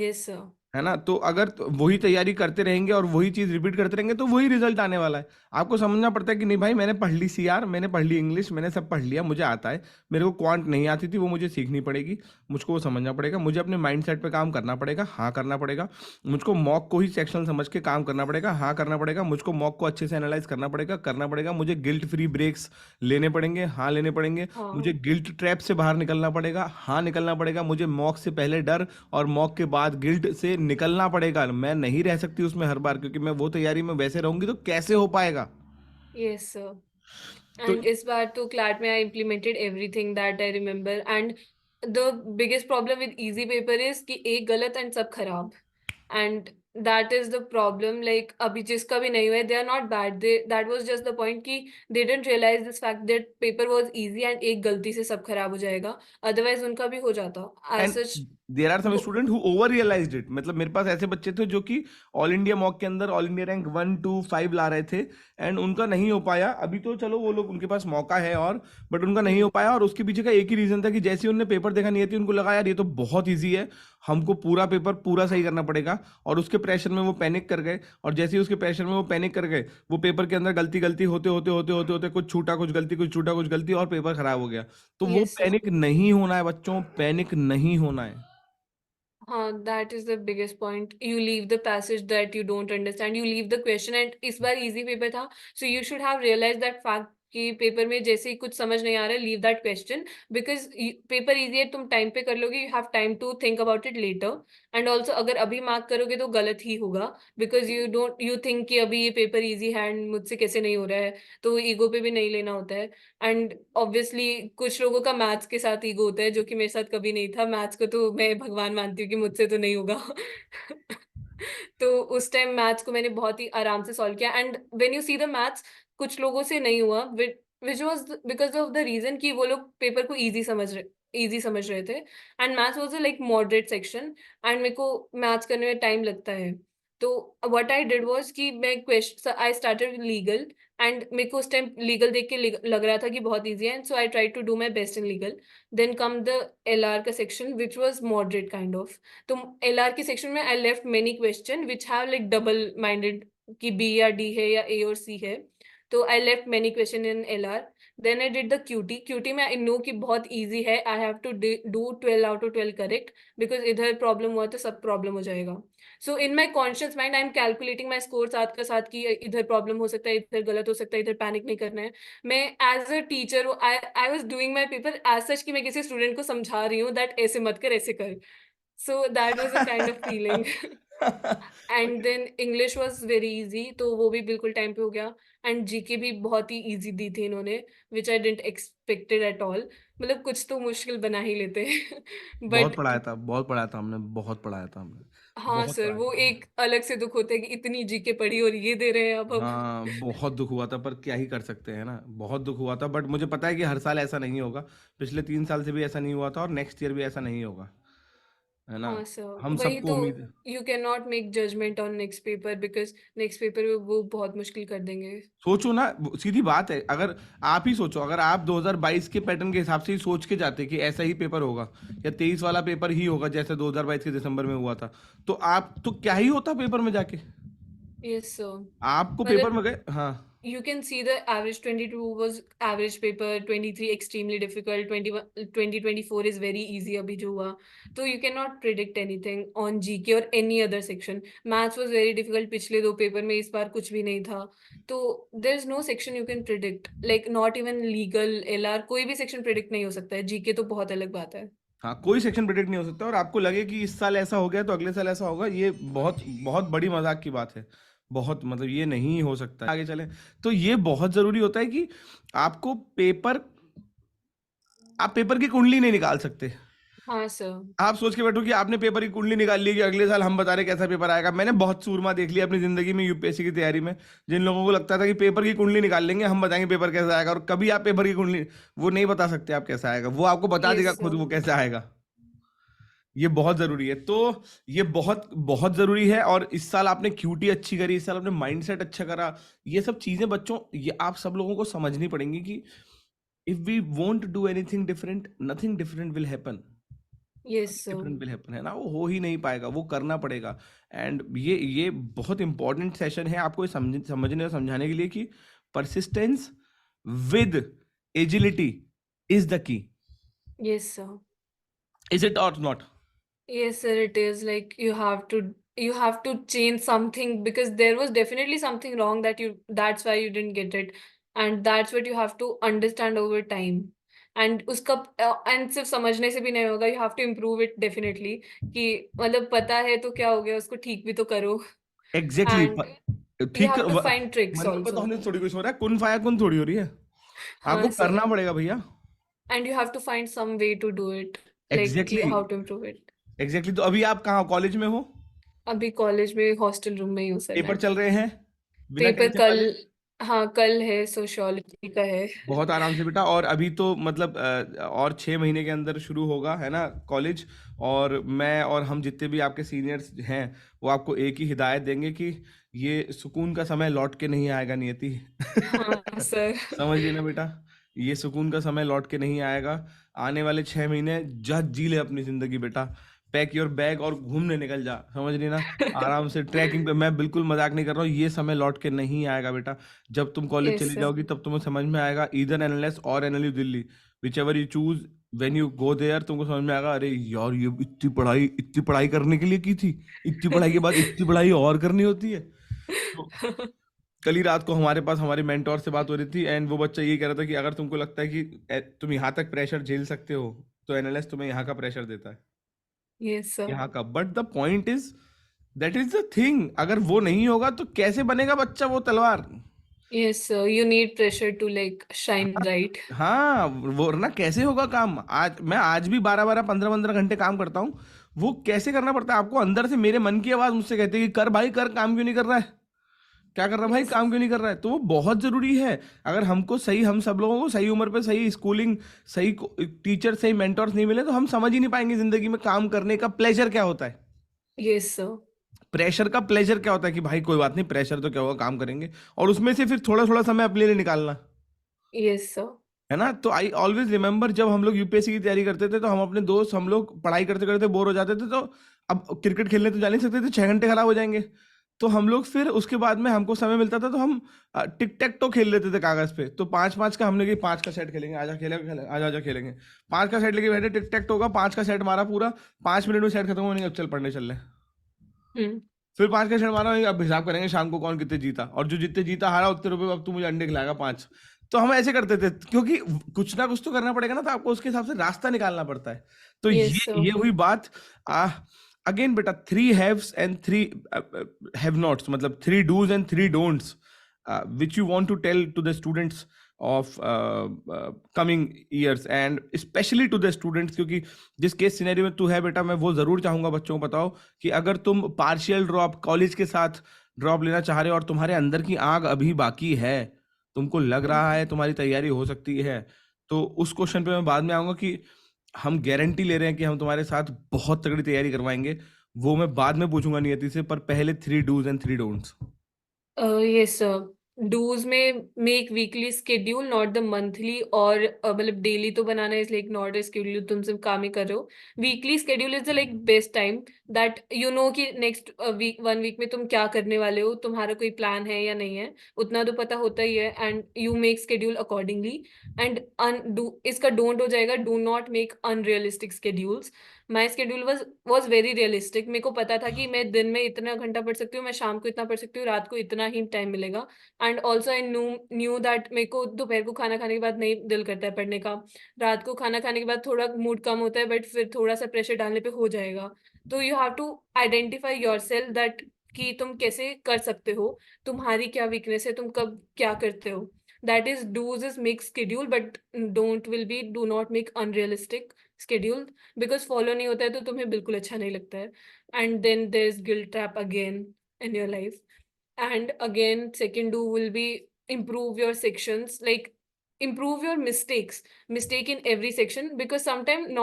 Yes sir. है ना? तो अगर वही तैयारी करते रहेंगे और वही चीज़ रिपीट करते रहेंगे तो वही रिजल्ट आने वाला है। आपको समझना पड़ता है कि नहीं भाई मैंने पढ़ ली सीआर, मैंने पढ़ ली इंग्लिश, मैंने सब पढ़ लिया, मुझे आता है। मेरे को क्वांट नहीं आती थी, वो मुझे सीखनी पड़ेगी, मुझको वो समझना पड़ेगा, मुझे अपने माइंडसेट पे काम करना पड़ेगा, हाँ करना पड़ेगा। मुझको मॉक को ही सेक्शनल समझ के काम करना पड़ेगा, हाँ करना पड़ेगा। मुझको मॉक को अच्छे से एनालाइज करना पड़ेगा। मुझे गिल्ट फ्री ब्रेक्स लेने पड़ेंगे, हाँ लेने पड़ेंगे। मुझे हाँ. गिल्ट ट्रैप से बाहर निकलना पड़ेगा, हाँ निकलना पड़ेगा। मुझे मॉक से पहले डर और मॉक के बाद गिल्ट से निकलना पड़ेगा। मैं नहीं रह सकती उसमें हर बार, क्योंकि मैं वो तैयारी में वैसे रहूंगी तो कैसे हो पाएगा? Yes sir. तो And इस बार तो क्लैट में I implemented everything that I remember and the biggest problem with easy paper is कि एक गलत and सब खराब. And that is the problem, like अभी जिसका भी नहीं हुआ है, they are not bad, they that was just the point कि they didn't realize this fact that paper was easy and एक गलती से सब खराब हो जाएगा, otherwise उनका भी हो जाता and as such. There are some वो student who over realized it. मतलब मेरे पास ऐसे बच्चे थे जो कि ऑल इंडिया मॉक के अंदर ऑल इंडिया रैंक 1 2 5 ला रहे थे एंड उनका नहीं हो पाया। अभी तो चलो वो लोग, उनके पास मौका है और बट उनका नहीं हो पाया। और उसके पीछे का एक ही रीजन था कि जैसे ही उन्होंने पेपर देखा नहीं थी, उनको लगा यार ये तो बहुत ईजी है, हमको पूरा पेपर पूरा सही करना पड़ेगा। और उसके प्रेशर में वो पैनिक कर गए, और जैसे ही उसके प्रेशर में वो पैनिक कर गए, वो पेपर के अंदर गलती गलती होते होते होते होते होते कुछ छूटा कुछ गलती, कुछ छूटा कुछ गलती, और पेपर खराब हो गया। तो वो yes sir. पैनिक नहीं होना है बच्चों, पैनिक नहीं होना है। हाँ, that is the biggest point. You leave the passage that you don't understand. You leave the question and इस बार easy paper था, so you should have realized that fact कि पेपर में जैसे ही कुछ समझ नहीं आ रहा है, leave that question because paper easy है, तुम टाइम पे कर लोगे, you have time to think about it later. And also अगर अभी मार्क करोगे तो गलत ही होगा because you think कि अभी ये पेपर easy है and मुझसे कैसे नहीं हो रहा है, तो ईगो पे भी नहीं लेना होता है. एंड ऑब्वियसली कुछ लोगों का मैथ्स के साथ ईगो होता है जो कि मेरे साथ कभी नहीं था. मैथ्स को तो मैं भगवान मानती हूँ कि मुझसे तो नहीं होगा. तो उस टाइम मैथ्स को मैंने बहुत ही आराम से सॉल्व किया and when you see the maths कुछ लोगों से नहीं हुआ which was because of the reason कि वो लोग पेपर को इजी समझ रहे थे and maths was like moderate section and मेरे को मैथ्स करने में टाइम लगता है. तो व्हाट आई डिड वाज कि मैं question I started legal and मेरे को उस टाइम लीगल देख के लग रहा था कि बहुत ईजी है and so I try to do my best in legal. Then come the LR का section which was moderate kind of. तो एलआर के सेक्शन में I left many question which have like double minded कि B या D है या A और C है. तो I left many question in LR. Then I did the QT में आई नो कि बहुत इजी है. I have to do 12 out of 12 correct because इधर प्रॉब्लम हुआ तो सब प्रॉब्लम हो जाएगा. So in my conscious mind I am calculating my score साथ का साथ कि इधर प्रॉब्लम हो सकता है, इधर गलत हो सकता है, इधर पैनिक नहीं करना है. मैं as a teacher I was doing my paper as such कि मैं किसी स्टूडेंट को समझा रही हूँ दैट ऐसे मत कर ऐसे कर. So that was a kind of feeling. And then English was very easy तो वो भी बिल्कुल टाइम पे हो गया. एंड जीके भी बहुत ही इजी दी थी इन्होंने विच आई डेंट एक्सपेक्टेड एट ऑल. मतलब कुछ तो मुश्किल बना ही लेते हैं. बहुत बट पढ़ाया था, बहुत पढ़ाया था हमने, बहुत पढ़ाया था हमने, हाँ बहुत सर, पढ़ाया वो था हमने। एक अलग से दुख होता है कि इतनी जीके पढ़ी और ये दे रहे हैं अब. हाँ, बहुत दुख हुआ था पर क्या ही कर सकते हैं ना, बहुत दुख हुआ था। बट मुझे पता है कि हर साल ऐसा नहीं होगा, पिछले 3 साल से भी ऐसा नहीं हुआ था और नेक्स्ट ईयर भी ऐसा नहीं होगा, है ना? हाँ सर, हम वही सबको तो. उम्मीद है। You can not make judgement on next paper because next paper में वो बहुत मुश्किल कर देंगे. सोचो ना, सीधी बात है, अगर आप ही सोचो, अगर आप 2022 के पैटर्न के हिसाब से ही सोच के जाते कि ऐसा ही पेपर होगा या 23 वाला पेपर ही होगा जैसे 2022 के दिसंबर में हुआ था, तो आप तो क्या ही होता पेपर में जाके। Yes sir. आपको पेपर मतलब में गए, हाँ। you can see the average 22 was average paper, 23 extremely difficult, 21 2024 is very easy अभी जो हुआ. तो you cannot predict anything on GK or any other section. Maths was very difficult पिछले दो पेपर में, इस बार कुछ भी नहीं था. तो there is no section you can predict, like not even legal, LR, कोई भी section predict नहीं हो सकता है. GK तो बहुत अलग बात है. हाँ, कोई सेक्शन प्रिडिक्ट नहीं हो सकता, और आपको लगे कि इस साल ऐसा हो गया तो अगले साल ऐसा होगा, ये बहुत बहुत बड़ी मजाक की बात है। बहुत मतलब ये नहीं हो सकता। आगे चलें तो ये बहुत जरूरी होता है कि आपको पेपर, आप पेपर की कुंडली नहीं निकाल सकते। हाँ सर। आप सोच के बैठो कि आपने पेपर की कुंडली निकाल ली कि अगले साल हम बता रहे कैसा पेपर आएगा। मैंने बहुत सूरमा देख लिया अपनी जिंदगी में यूपीएससी की तैयारी में, जिन लोगों को लगता था कि पेपर की कुंडली निकाल लेंगे हम बताएंगे पेपर कैसा आएगा, और कभी आप पेपर की कुंडली, वो नहीं बता सकते आप कैसा आएगा, वो आपको बता देगा यस खुद सर। वो कैसा आएगा। ये बहुत जरूरी है। तो ये बहुत बहुत जरूरी है। और इस साल आपने क्यूटी अच्छी करी, इस साल आपने माइंडसेट अच्छा करा। ये सब चीजें बच्चों, ये आप सब लोगों को समझनी पड़ेंगी कि if we won't do anything different, nothing different will happen. Yes sir. Different will happen, है ना, वो हो ही नहीं पाएगा, वो करना पड़ेगा। एंड ये बहुत इंपॉर्टेंट सेशन है आपको ये समझने और समझाने के लिए कि persistence with agility is the key. Yes sir. Is it और not? Yes, sir, it is like you have to change something because there was definitely something wrong that's why you didn't get it, and that's what you have to understand over time. And उसका and सिर्फ समझने से भी नहीं होगा, you have to improve it definitely कि मतलब पता है तो क्या हो गया, उसको ठीक भी तो करो। एग्जैक्टली And you ठीक have to find tricks मन में पता also. होने से थोड़ी कुछ हो रहा है, कुन फाया कुन थोड़ी हो रही है, आपको हाँ करना सर। पड़ेगा भैया। And you have to find some way to do it, like कि exactly how to improve it. Exactly. तो अभी आप कहाँ, कॉलेज में हो? अभी कॉलेज में हॉस्टल रूम में ही हूँ सर पेपर मैं। चल रहे हैं बिना पेपर टेंशन कल। वाले? हाँ कल है, सोशियोलॉजी का है। बहुत आराम से बेटा। और अभी तो मतलब और 6 महीने के अंदर शुरू होगा, है ना, कॉलेज। और मैं और हम जितने भी आपके सीनियर्स हैं वो आपको एक ही हिदायत देंगे कि ये सुकून का समय लौट के नहीं आएगा, नियति। हाँ सर। समझिए ना बेटा, ये सुकून का समय लौट के नहीं आएगा। आने वाले 6 महीने जज जी ले अपनी जिंदगी बेटा। पैक योर बैग और घूमने निकल जा, समझ रही ना, आराम से ट्रैकिंग पे। मैं बिल्कुल मजाक नहीं कर रहा हूँ, ये समय लौट के नहीं आएगा बेटा। जब तुम कॉलेज यस चली सर। जाओगी तब तुम्हें समझ में आएगा, ईदर एनएलएस और NLU Delhi, which ever you choose, when you go there तुमको समझ में आएगा, अरे यार ये इतनी पढ़ाई करने के लिए की थी, इतनी पढ़ाई के बाद इतनी पढ़ाई और करनी होती है। तो कल ही रात को हमारे पास हमारे मेंटोर से बात हो रही थी, एंड वो बच्चा ये कह रहा था कि अगर तुमको लगता है कि तुम यहाँ तक प्रेशर झेल सकते हो तो एनएलएस तुम्हें यहाँ का प्रेशर देता है, यस सर। यहाँ का। But the point is, that is the thing, अगर वो नहीं होगा तो कैसे बनेगा बच्चा वो तलवार। Yes sir, you need pressure to like shine हाँ ब्राइट। हाँ, वो ना कैसे होगा काम। आज भी 12 12 15 15 घंटे काम करता हूँ। वो कैसे करना पड़ता है आपको, अंदर से मेरे मन की आवाज मुझसे कहती है कि कर भाई कर, काम क्यों नहीं कर रहा है, क्या कर रहा है भाई, यस। काम क्यों नहीं कर रहा है। तो वो बहुत जरूरी है। अगर हमको सही, हम सब लोगों को सही उम्र पे सही स्कूलिंग, सही टीचर, सही मेंटोर्स नहीं मिले तो हम समझ ही नहीं पाएंगे जिंदगी में काम करने का प्लेजर क्या होता है, यस सर। प्रेशर का प्लेजर क्या होता है, कि भाई कोई बात नहीं, प्रेशर तो क्या होगा, काम करेंगे। और उसमें से फिर थोड़ा थोड़ा समय अपने लिए निकालना, यस सर। है ना। तो आई ऑलवेज रिमेम्बर जब हम लोग यूपीएससी की तैयारी करते थे तो हम अपने दोस्त, हम लोग पढ़ाई करते करते बोर हो जाते थे, तो अब क्रिकेट खेलने तो जा नहीं सकते थे, 6 घंटे खराब हो जाएंगे। तो हम लोग फिर उसके बाद में हमको समय मिलता था तो हम टिक टैक तो खेल लेते थे कागज पे। तो 5 5 का हमने कि 5 का सेट खेलेंगे, आजा खेलेंगे, आजा आजा खेलेंगे। 5 का सेट लेके बैठे, टिक टैक होगा, 5 का सेट मारा पूरा, 5 मिनट में सेट खत्म होने, अब चल पढ़ने चल रहे। हम्म। फिर 5 का सेट मारा, अब हिसाब करेंगे शाम को कौन कितने जीता, और जो जितने जीता हारा उतने रुपए, अब तू मुझे अंडे खिलाएगा 5। तो हम ऐसे करते थे, क्योंकि कुछ ना कुछ तो करना पड़ेगा ना, तो आपको उसके हिसाब से रास्ता निकालना पड़ता है। तो यस ये सर। हुई बात। अगेन बेटा, 3 haves and 3 have nots, मतलब 3 do's and 3 don'ts, which you want to tell to the students of coming years, and especially to the students, क्योंकि जिस केस सिनेरियो में तू है बेटा, मैं वो जरूर चाहूंगा बच्चों को बताओ कि अगर तुम पार्शियल ड्रॉप कॉलेज के साथ ड्रॉप लेना चाह रहे हो और तुम्हारे अंदर की आग अभी बाकी है, तुमको लग रहा है तुम्हारी तैयारी हो सकती है, तो उस क्वेश्चन पे मैं बाद में आऊंगा कि हम गारंटी ले रहे हैं कि हम तुम्हारे साथ बहुत तगड़ी तैयारी करवाएंगे। वो मैं बाद में पूछूंगा नियति से, पर पहले 3 do's and 3 don'ts। Yes sir. Do's में make weekly schedule not the monthly, और मतलब डेली तो बनाना है, लाइक नॉट अ स्केड्यूल, तुम सिर्फ काम ही कर रहे हो। Weekly schedule is the like best time that you know कि नेक्स्ट वीक 1 वीक में तुम क्या करने वाले हो, तुम्हारा कोई प्लान है या नहीं है, उतना तो पता होता ही है, and you make schedule accordingly. And इसका डोंट हो जाएगा, do not make unrealistic schedules. My schedule was very realistic, मेरे को पता था कि मैं दिन में इतना घंटा पढ़ सकती हूँ, मैं शाम को इतना पढ़ सकती हूँ, रात को इतना ही टाइम मिलेगा। And also I knew that मेरे को दोपहर को खाना खाने के बाद नहीं दिल करता है पढ़ने का, रात को खाना खाने के बाद थोड़ा मूड कम होता है, बट फिर थोड़ा सा प्रेशर डालने पे हो जाएगा। तो you have to identify yourself that कि तुम कैसे कर सकते हो, तुम्हारी क्या वीकनेस है, तुम कब क्या करते हो। That is does is make schedule, but don't will be do not make unrealistic schedule, because follow नहीं होता है तो तुम्हें बिल्कुल अच्छा नहीं लगता है, and then there's guilt trap again in your life. And again, second do will be improve your sections, like improve your mistake in every section, because sometimes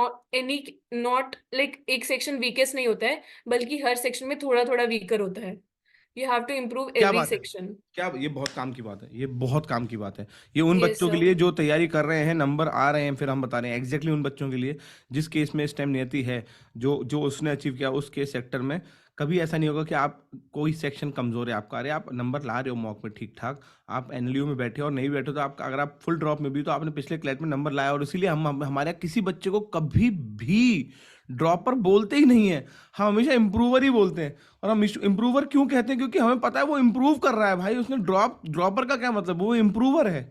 not like एक section weakest नहीं होता है, बल्कि हर section में थोड़ा थोड़ा weaker होता है. You have to improve क्या every बात है! section. क्या ये बहुत काम की बात है, ये बहुत काम की बात है। ये उन Yes बच्चों के sir. लिए जो तैयारी कर रहे हैं, नंबर आ रहे हैं, फिर हम बता रहे हैं एग्ज़ैक्टली उन बच्चों के लिए जिस केस में इस टाइम नियति है, जो जो उसने अचीव किया उस केस सेक्टर में, कभी ऐसा नहीं होगा कि आप कोई सेक्शन कमज़ोर है आपका, अरे आप नंबर ला रहे हो मॉक में ठीक-ठाक, आप एनएलयू में बैठे हो और नहीं बैठे हो तो आपका अगर आप फुल ड्रॉप में भी हो तो आपने पिछले क्लैट में नंबर लाया और इसीलिए हम हमारे यहाँ किसी बच्चे को कभी भी ड्रॉपर बोलते ही नहीं है, हम हमेशा इम्प्रूवर ही बोलते हैं। और हम इम्प्रूवर क्यों कहते हैं? क्योंकि हमें पता है वो इम्प्रूव कर रहा है भाई, उसने ड्रॉपर का क्या मतलब, वो इम्प्रूवर है।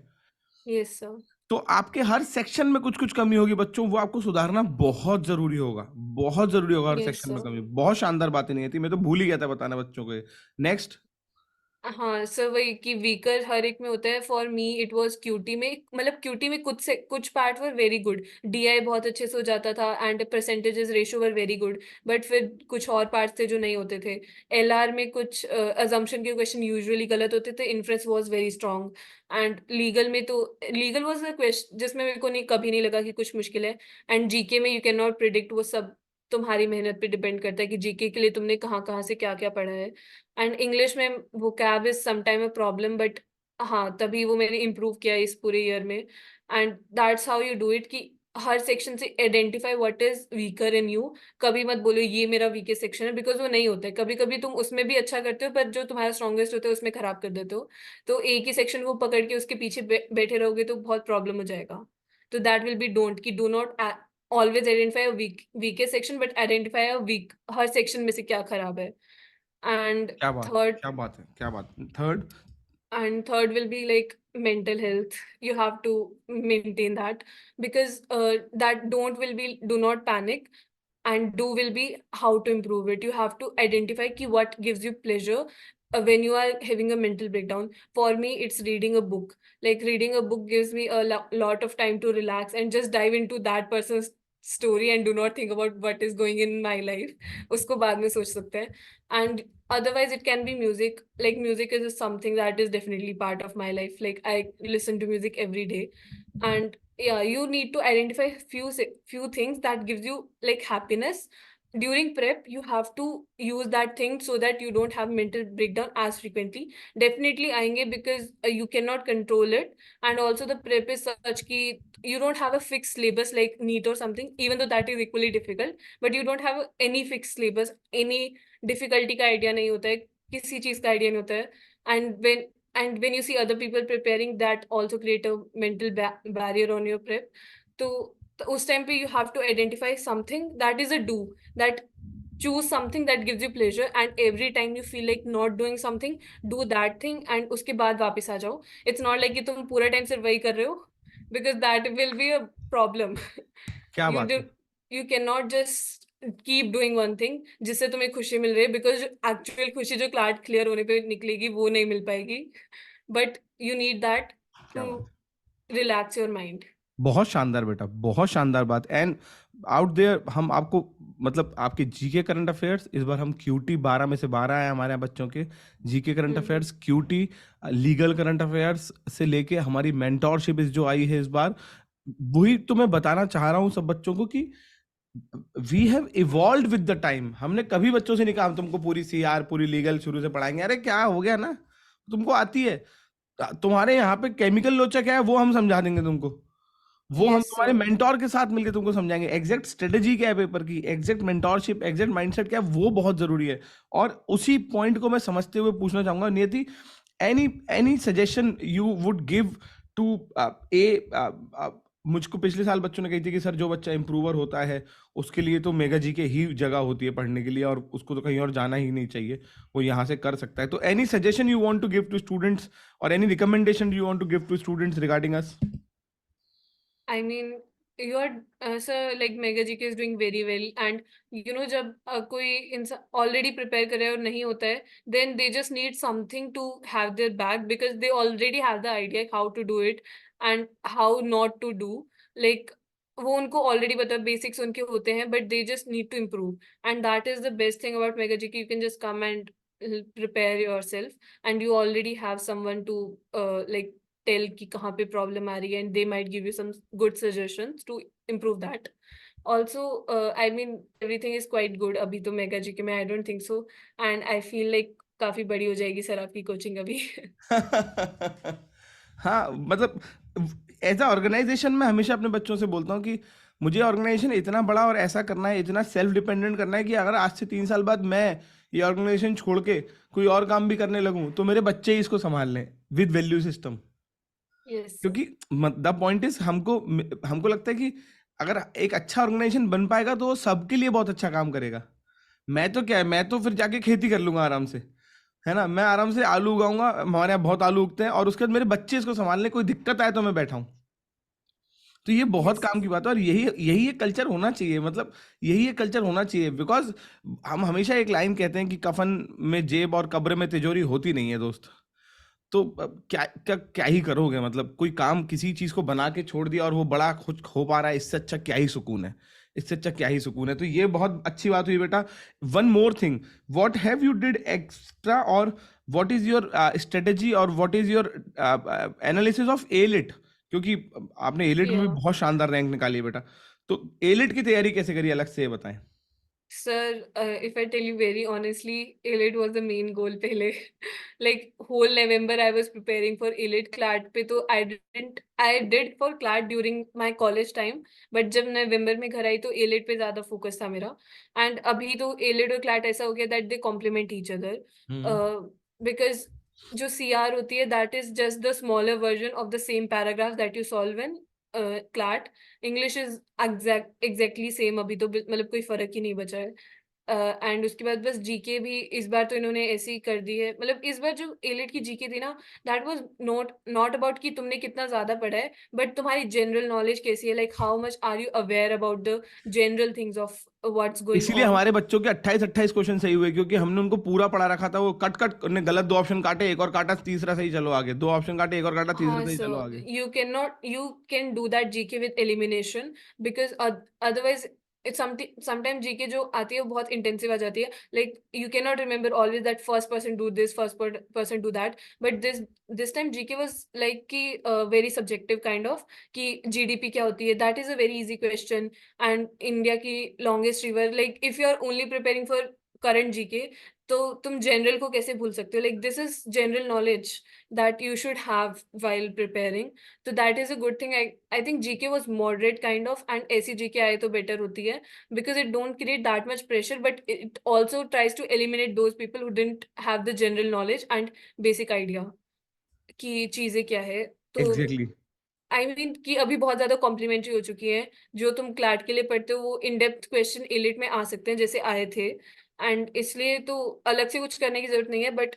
Yes sir. तो आपके हर सेक्शन में कुछ कुछ कमी होगी बच्चों, वो आपको सुधारना बहुत जरूरी होगा, बहुत जरूरी होगा हर Yes सेक्शन में sir. कमी। बहुत शानदार बातें नहीं थी, मैं तो भूल ही गया था बताना बच्चों को। नेक्स्ट। हाँ सर, वही कि वीकर हर एक में होता है. For me it was QT में, मतलब क्यूटी में कुछ part were very good, DI बहुत अच्छे से हो जाता था and percentages ratio were very good, but फिर कुछ और पार्ट्स थे जो नहीं होते थे. एलआर में कुछ अजम्पशन के क्वेश्चन यूजुअली गलत होते थे, inference was very strong. And legal में तो लीगल वाज द क्वेश्चन जिसमें मेरे को नहीं कभी नहीं लगा कि कुछ मुश्किल है. एंड जीके में यू कैन नॉट प्रिडिक्ट, वो सब तुम्हारी मेहनत पे डिपेंड करता है कि जीके के लिए तुमने कहाँ कहाँ से क्या क्या पढ़ा है. एंड इंग्लिश में vocab is sometime a problem, but हाँ तभी वो मैंने इम्प्रूव किया इस पूरे ईयर में. And that's how you do it, कि हर सेक्शन से identify what is weaker in you. कभी मत बोलो ये मेरा वीकेस्ट सेक्शन है, बिकॉज वो नहीं होता है. कभी कभी तुम उसमें भी अच्छा करते हो, पर जो तुम्हारा स्ट्रॉन्गेस्ट होता है उसमें खराब कर देते हो. तो एक ही सेक्शन को पकड़ के उसके पीछे बैठे रहोगे तो बहुत प्रॉब्लम हो जाएगा. तो दैट विल बी डोंट, कि do not always identify weakest section, but identify a weak, हर सेक्शन में से क्या खराब है. एंड क्या बात, थर्ड, क्या बात है, क्या बात। Third. will be like mental health. You have to maintain that, because that don't will be do not panic, and do will be how to improve it. You have to identify ki what gives you pleasure when you are having a mental breakdown. For me it's reading a book. Like reading a book gives me a lot of time to relax and just dive into that person's story and do not think about what is going in my life. उसको बाद में सोच सकते हैं. And otherwise it can be music. Like music is something that is definitely part of my life. Like I listen to music every day. And yeah, you need to identify few things that gives you like happiness. During prep you have to use that thing so that you don't have mental breakdown as frequently. Definitely आएंगे, because you cannot control it. And also the prep is such ki you don't have a fixed syllabus like NEET or something, even though that is equally difficult. But you don't have any fixed syllabus, any difficulty का idea नहीं होता है, किसी चीज का idea नहीं होता है. And when you see other people preparing, that also create a mental barrier on your prep. तो उस टाइम पे you have to identify something that is a do, that choose something that gives you pleasure, and every time you feel like not doing something, do that thing and उसके बाद वापस आ जाओ. It's not like कि तुम पूरा time सिर्फ वही कर रहे हो, because that will be a problem. क्या you बात do है। you cannot just keep doing one thing जिससे तुम्हें खुशी मिल रही है, because एक्चुअल खुशी जो क्लास क्लियर होने पे निकलेगी वो नहीं मिल पाएगी. But you need that क्या to बात। relax your mind. बहुत शानदार बेटा, बहुत शानदार बात। एंड आउट देयर हम आपको मतलब आपके जीके करंट अफेयर्स इस बार हम क्यूटी 12 में से 12 आए हमारे यहाँ बच्चों के GK current hmm. Affairs, QT, legal current affairs से लेके हमारी मेंटोरशिप इस जो आई है इस बार, वही तो मैं बताना चाह रहा हूँ सब बच्चों को कि we have evolve with the time. हमने कभी बच्चों से नहीं कहा हम तुमको पूरी सीआर पूरी लीगल शुरू से पढ़ाएंगे, अरे क्या हो गया ना, तुमको आती है। तुम्हारे यहाँ पे केमिकल लोचा क्या है वो हम समझा देंगे तुमको, वो हम Yes तुम्हारे sir. मेंटोर के साथ मिलकर तुमको समझाएंगे। एग्जैक्ट स्ट्रेटेजी क्या है पेपर की, एग्जैक्ट मेंटोरशिप, एग्जैक्ट माइंडसेट क्या है, वो बहुत जरूरी है। और उसी पॉइंट को मैं समझते हुए पूछना चाहूंगा Niyati, any any suggestion you would give to a मुझको पिछले साल बच्चों ने कही थी कि सर जो बच्चा इंप्रूवर होता है उसके लिए तो मेगा जी के ही जगह होती है पढ़ने के लिए और उसको तो कहीं और जाना ही नहीं चाहिए, वो यहाँ से कर सकता है। तो any suggestion you want to give to students और any recommendation you want to give to students regarding us? I mean, your sir, like Mega GK is doing very well, and जब कोई इंसान ऑलरेडी प्रिपेयर करे और नहीं होता है, then they just need something to have their back, because they already have the idea how to do it and how not to do. Like वो उनको ऑलरेडी पता है, बेसिक्स उनके होते हैं, but they just need to improve, and that is the best thing about mega GK. You can just come and prepare yourself, and you already have someone to like tell कि कहाँ पे problem आ रही है, and they might give you some good suggestions to improve that. Also, I mean everything is quite good अभी तो mega GK में. I don't think so, and I feel like काफी बड़ी हो जाएगी सर आपकी कोचिंग अभी. हाँ, मतलब एज अ ऑर्गेनाइजेशन मैं हमेशा अपने बच्चों से बोलता हूँ कि मुझे ऑर्गेनाइजेशन इतना बड़ा और ऐसा करना है, इतना सेल्फ डिपेंडेंट करना है कि अगर आज से 3 साल बाद मैं ये ऑर्गेनाइजेशन छोड़ के कोई और काम भी करने लगूँ तो मेरे बच्चे ही इसको संभाल लें with value system. Yes, sir. क्योंकि द पॉइंट इज हमको हमको लगता है कि अगर एक अच्छा ऑर्गेनाइजेशन बन पाएगा तो वो सबके लिए बहुत अच्छा काम करेगा. मैं तो क्या है, मैं तो फिर जाके खेती कर लूंगा आराम से, है ना, मैं आराम से आलू उगाऊंगा, हमारे यहाँ बहुत आलू उगते हैं, और उसके बाद मेरे बच्चे इसको संभालने, कोई दिक्कत आए तो मैं बैठा हूँ. तो ये बहुत Yes. काम की बात है, और यही यही एक कल्चर होना चाहिए, मतलब यही एक कल्चर होना चाहिए. बिकॉज हम हमेशा एक लाइन कहते हैं कि कफन में जेब और कब्र में तिजोरी होती नहीं है दोस्त. तो अब क्या क्या क्या ही करोगे, मतलब कोई काम किसी चीज को बना के छोड़ दिया और वो बड़ा खुद हो पा रहा है, इससे अच्छा क्या ही सुकून है, इससे अच्छा क्या ही सुकून है. तो ये बहुत अच्छी बात हुई बेटा. One more thing, what have you did extra, और व्हाट इज योर स्ट्रेटेजी, और what is your analysis of elite, क्योंकि आपने एलिट में भी Yeah. बहुत शानदार रैंक निकाली है बेटा. तो एलिट की तैयारी कैसे करी, अलग से ये बताएं. Sir, if I tell you very honestly, ELIT was the main goal पहले. Like whole November I was preparing for ELIT. CLAT पे तो I did for CLAT during my college time, but जब नवंबर में घर आई तो ELIT पे ज़्यादा focus था मेरा. And अभी तो ELIT और CLAT ऐसा हो गया that they complement each other. Hmm. Because जो CR होती है that is just the smaller version of the same paragraph that you solve in CLAT. English is exactly same अभी तो, मतलब कोई फर्क ही नहीं बचा है. एंड उसके बाद बस जीके भी इस बार तो इन्होंने ऐसे ही कर दी है. मतलब इस बार जो एलिट की जीके थी ना, दैट वाज नॉट अबाउट कि तुमने कितना ज्यादा पढ़ा है, बट तुम्हारी जनरल नॉलेज कैसी है, like how much are you aware about the general things of what's going इसीलिए ऑन. हमारे बच्चों के 28-28 क्वेश्चन सही हुए, क्योंकि हमने उनको पूरा पढ़ा रखा था. वो कट कट उन्हें गलत 2 ऑप्शन काटे, एक और काटा, तीसरा सही, चलो आगे. 2 ऑप्शन काटे, एक और काटा, तीसरा हाँ, सही, सो चलो आगे. you can do that GK with elimination, because otherwise it's sometimes GK जो आती है वो बहुत intensive आ जाती है. Like you cannot remember always that first person do this, person do that. But this time GK was like कि very subjective kind of, कि GDP क्या होती है, that is a very easy question. And India की longest river, like if you are only preparing for current GK, तो तुम general को कैसे भूल सकते हो. Like this is general knowledge that you should have while preparing. So that is a good thing. I think GK was moderate kind of, and ऐसी GK आए तो better होती है, because it don't create that much pressure, but it also tries to eliminate those people who didn't have the general knowledge and basic idea कि चीजें क्या है. तो एग्जैक्टली. आई मीन कि अभी बहुत ज्यादा कॉम्प्लीमेंट्री हो चुकी है. जो तुम क्लैट के लिए पढ़ते हो वो इन डेप्थ क्वेश्चन एलिट में आ सकते हैं जैसे आए थे, एंड इसलिए तो अलग से कुछ करने की जरूरत नहीं है. बट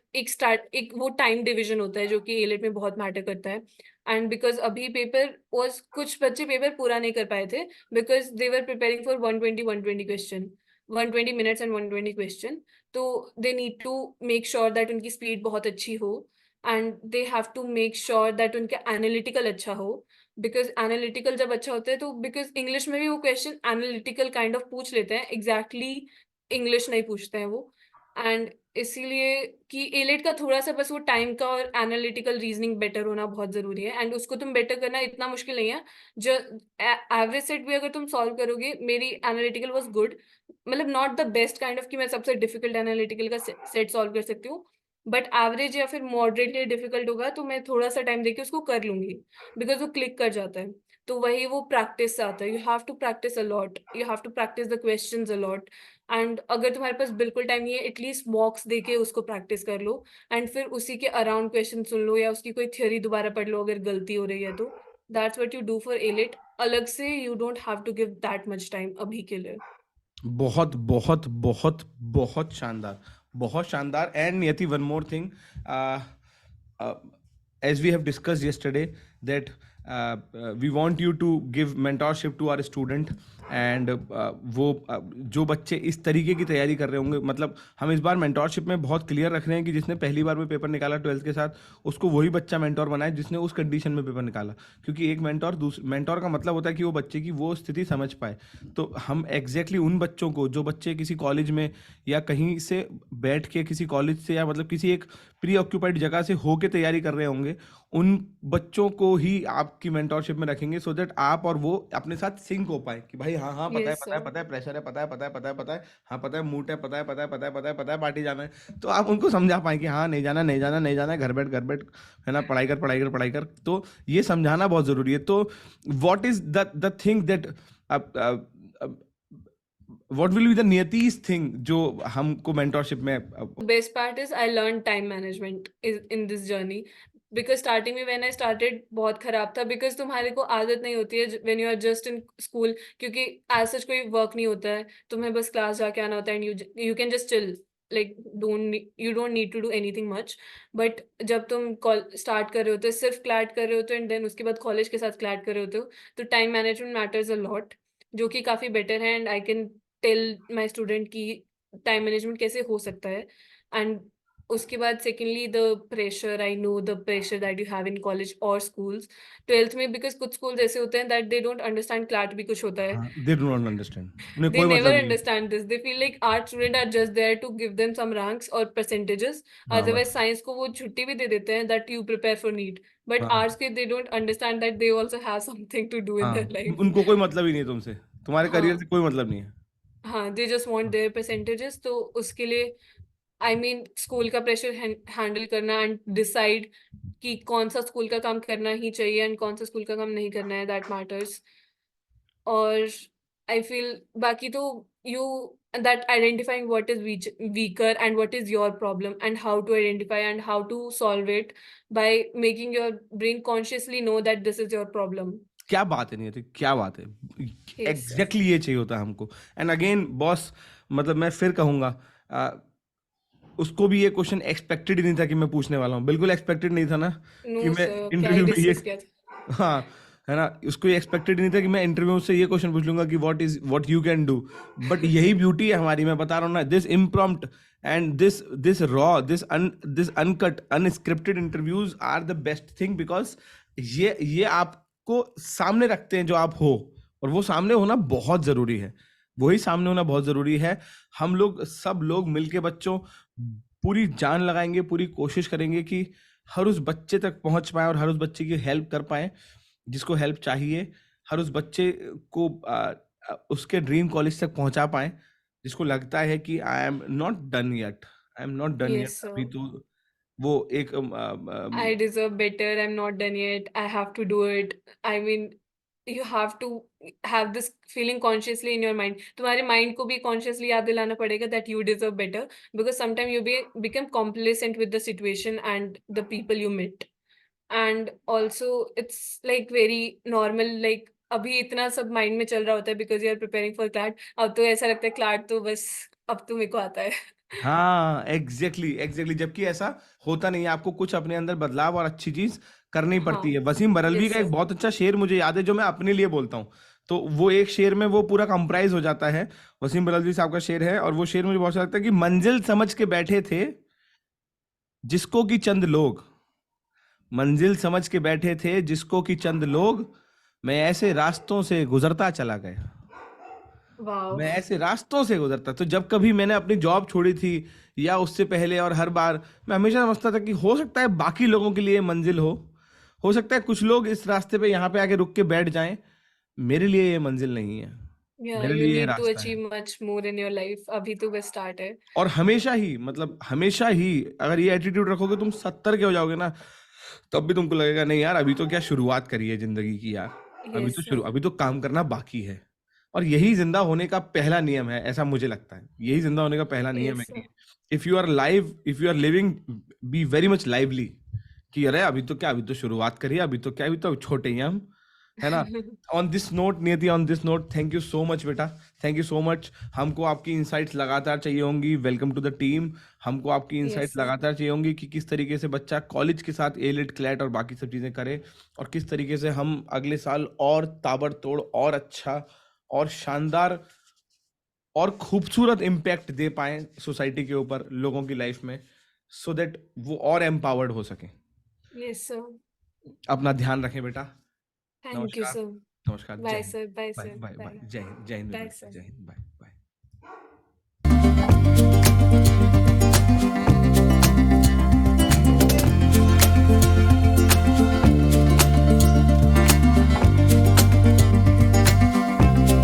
एक वो टाइम डिवीजन होता है जो कि एलिट में बहुत मैटर करता है. एंड बिकॉज अभी पेपर वॉज, कुछ बच्चे पेपर पूरा नहीं कर पाए थे because they were preparing for 120 question, 120 minutes and 120 question. तो they need to make sure that उनकी स्पीड बहुत अच्छी हो, and they have to make sure that उनका एनालिटिकल अच्छा हो. बिकॉज एनालिटिकल जब अच्छा होता है तो, बिकॉज इंग्लिश में भी वो क्वेश्चन एनालिटिकल काइंड ऑफ पूछ लेते हैं, एग्जैक्टली इंग्लिश नहीं पूछते हैं वो. एंड इसीलिए कि एलेट का थोड़ा सा बस वो टाइम का और एनालिटिकल रीजनिंग बेटर होना बहुत जरूरी है, एंड उसको तुम बेटर करना इतना मुश्किल नहीं है. जो एवरेज सेट भी अगर तुम सॉल्व करोगे, मेरी एनालिटिकल वाज गुड, मतलब not the best kind of कि मैं सबसे डिफिकल्ट एनालिटिकल का सेट सॉल्व कर सकती हूँ, बट एवरेज या फिर मॉडरेटली डिफिकल्ट होगा तो मैं थोड़ा सा टाइम देके उसको कर लूंगी, बिकॉज वो क्लिक कर जाता है. तो वही वो प्रैक्टिस से आता है. You have to practise a lot, you have to practise the questions a lot. And अगर तुम्हारे पास बिल्कुल टाइम नहीं है, एटलीस्ट मॉक्स देके उसको प्रैक्टिस कर लो, एंड फिर उसी के अराउंड क्वेश्चन सुन लो या उसकी कोई थ्योरी दोबारा पढ़ लो अगर गलती हो रही है तो. That's what you do for elite. अलग से you don't have to give that much time अभी के लिए. बहुत बहुत बहुत बहुत शानदार, बहुत शानदार. And Niyati, one more thing, as we have discussed yesterday, that we want you to give mentorship to our student and वो जो बच्चे इस तरीके की तैयारी कर रहे होंगे, मतलब हम इस बार मेंटोरशिप में बहुत क्लियर रख रहे हैं कि जिसने पहली बार में पेपर निकाला 12th के साथ, उसको वही बच्चा मेंटोर बनाए जिसने उस कंडीशन में पेपर निकाला। क्योंकि एक मेंटोर का मतलब होता है कि वो बच्चे की वो स्थिति समझ पाए। तो हम एग्जैक्टली उन बच्चों को, जो बच्चे किसी कॉलेज में या कहीं से बैठ के किसी कॉलेज से या मतलब किसी एक प्री ऑक्यूपाइड जगह से होके तैयारी कर रहे होंगे, उन बच्चों को ही आपकी मेंटोरशिप में रखेंगे, सो दैट आप और वो अपने साथ सिंक हो पाए कि भाई हाँ हाँ पता है यस पता है सर। पता है, प्रेशर है, पता है पता है पता है पता है, हाँ पता है, मूड है, पता है पता है पता है पता है पता है, पार्टी जाना है। तो आप उनको समझा पाए कि हाँ नहीं जाना नहीं जाना नहीं जाना, घर बैठ है ना, पढ़ाई कर पढ़ाई कर पढ़ाई कर। तो ये समझाना बहुत जरूरी है। तो what is the thing that what will be the Niyati's thing जो हमको मेंटोरशिप में Best part is I learned time management is in this journey because starting में when I started बहुत खराब था because तुम्हारे को आदत नहीं होती है when you are just in school, क्योंकि as such कोई work नहीं होता है, तुम्हें बस क्लास जाके आना होता है and you can just chill, like you don't need to do anything much. But जब तुम start कर रहे होते हो, सिर्फ क्लैट कर रहे होते हो and then उसके बाद कॉलेज के साथ क्लैट कर रहे होते हो, तो time management matters a lot, जो कि काफ़ी बेटर है and I can tell my student की टाइम मैनेजमेंट कैसे हो सकता है। एंड उसके बाद secondly the pressure, I know the pressure that you have in college और स्कूल्स, 12th में, बिकॉज कुछ स्कूल्स ऐसे होते हैं that they don't understand CLAT भी कुछ होता है। हाँ, दे डू नॉट अंडरस्टैंड, उन्हें They कोई never मतलब नहीं है। understand this. They feel like art students are just there to give them some ranks or percentages. हाँ Otherwise, बस। science को वो छुट्टी भी दे देते हैं that you prepare for NEET. But हाँ arts के they don't understand that they also have something to do in हाँ, their life. उनको कोई मतलब ही नहीं है तुमसे, तुम्हारे करियर हाँ, से कोई मतलब नहीं है। हाँ, they just want their percentages. तो उसके लिए आई मीन स्कूल का प्रेशर हैंडल करना एंड डिसाइड कि कौन सा स्कूल का काम करना ही चाहिए एंड कौन सा स्कूल का काम नहीं करना है, दैट मैटर्स। और आई फील बाकी तो you that identifying what is weaker and what is your problem and how to identify and how to solve it by making your brain consciously know that this is your problem. क्या बात है, नहीं आती क्या बात है, Yes. Exactly ये चाहिए होता है हमको। एंड अगेन बॉस, मतलब मैं फिर कहूंगा, उसको भी ये क्वेश्चन एक्सपेक्टेड ही नहीं था कि मैं पूछने वाला हूँ, बिल्कुल एक्सपेक्टेड नहीं था ना नो कि मैं सर, क्या ही इंटरव्यू में ये, डिस्कस किया था। हाँ है ना, उसको ये एक्सपेक्टेड नहीं था कि मैं इंटरव्यू से ये क्वेश्चन पूछ लूंगा कि what you can do. But यही ब्यूटी है हमारी, मैं बता रहा हूँ ना, this impromptu and this raw, this uncut unscripted interviews are the best thing, because ये आपको सामने रखते हैं जो आप हो, और वो सामने होना बहुत जरूरी है, वही सामने होना बहुत जरूरी है। हम लोग सब लोग मिलके बच्चों पूरी जान लगाएंगे, पूरी कोशिश करेंगे कि हर उस बच्चे तक पहुंच पाए और हर उस बच्चे की हेल्प कर पाए जिसको हेल्प चाहिए, हर उस बच्चे को उसके ड्रीम कॉलेज तक पहुंचा पाए जिसको लगता है कि आई am not done yet, I am not done yet, yes sir, अभी तो वो एक I deserve better. I'm not done yet. I have to do it. I mean, you have to have this feeling consciously in your mind. तुम्हारे mind को भी consciously याद दिलाना पड़ेगा that you deserve better, because sometimes you become complacent with the situation and the people you meet. And also it's like very normal, like अभी इतना सब mind में चल रहा होता है because you are preparing for CLAT. अब तो ऐसा लगता है CLAT तो बस अब तो मेरे को आता है। हाँ एग्जैक्टली एग्जैक्टली, जबकि ऐसा होता नहीं है, आपको कुछ अपने अंदर बदलाव और अच्छी चीज करनी हाँ, पड़ती है। वसीम बरलवी यस का एक सर। बहुत अच्छा शेर मुझे याद है जो मैं अपने लिए बोलता हूँ, तो वो एक शेर में वो पूरा कंप्राइज हो जाता है। वसीम बरलवी साहब का शेर है और वो शेर मुझे बहुत अच्छा लगता है कि मंजिल समझ के बैठे थे जिसको कि चंद लोग, मंजिल समझ के बैठे थे जिसको कि चंद लोग, मैं ऐसे रास्तों से गुजरता चला गया, वाओ। मैं ऐसे रास्तों से गुजरता। तो जब कभी मैंने अपनी जॉब छोड़ी थी या उससे पहले और हर बार, मैं हमेशा समझता था कि हो सकता है बाकी लोगों के लिए मंजिल हो सकता है कुछ लोग इस रास्ते पे यहाँ पे आके रुक के बैठ जाएं, मेरे लिए ये मंजिल नहीं है, या मेरे यू लिए ये नीड टू रास्ता है। Achieve much more in your life, अभी तो बस स्टार्ट है। और हमेशा ही, मतलब हमेशा ही अगर ये एटीट्यूड रखोगे, तुम 70 के हो जाओगे ना, तब भी तुमको लगेगा नहीं यार अभी तो क्या शुरुआत करी है जिंदगी की यार, यस सर। अभी तो काम करना बाकी है। और यही जिंदा होने का पहला नियम है, ऐसा मुझे लगता है, यही जिंदा होने का पहला नियम है यस सर। कि if you are living, be very much lively, कि अरे अभी तो क्या, अभी तो शुरुआत करी है, अभी तो क्या, अभी तो छोटे ही हैं हम, है ना? ऑन दिस नोट नियति, on this note, thank you so much बेटा, थैंक यू सो मच। हमको आपकी इनसाइट्स लगातार चाहिए होंगी, वेलकम टू द टीम। हमको आपकी यस इनसाइट्स सर। लगातार चाहिए होंगी कि किस तरीके से बच्चा कॉलेज के साथ एलिट क्लैट और बाकी सब चीज़ें करे, और किस तरीके से हम अगले साल और ताबड़तोड़ और अच्छा और शानदार और खूबसूरत इम्पैक्ट दे पाएं सोसाइटी के ऊपर, लोगों की लाइफ में, सो दैट वो और एम्पावर्ड हो सकें। Yes sir. अपना ध्यान रखें बेटा। थैंक यू नमस्कार। सर। नमस्कार, जय bye Hind. Sir, bye bye sir, bye bye, bye. जय हिंद, जय हिंद बाय बेटा, सर। जय हिंद, बाय।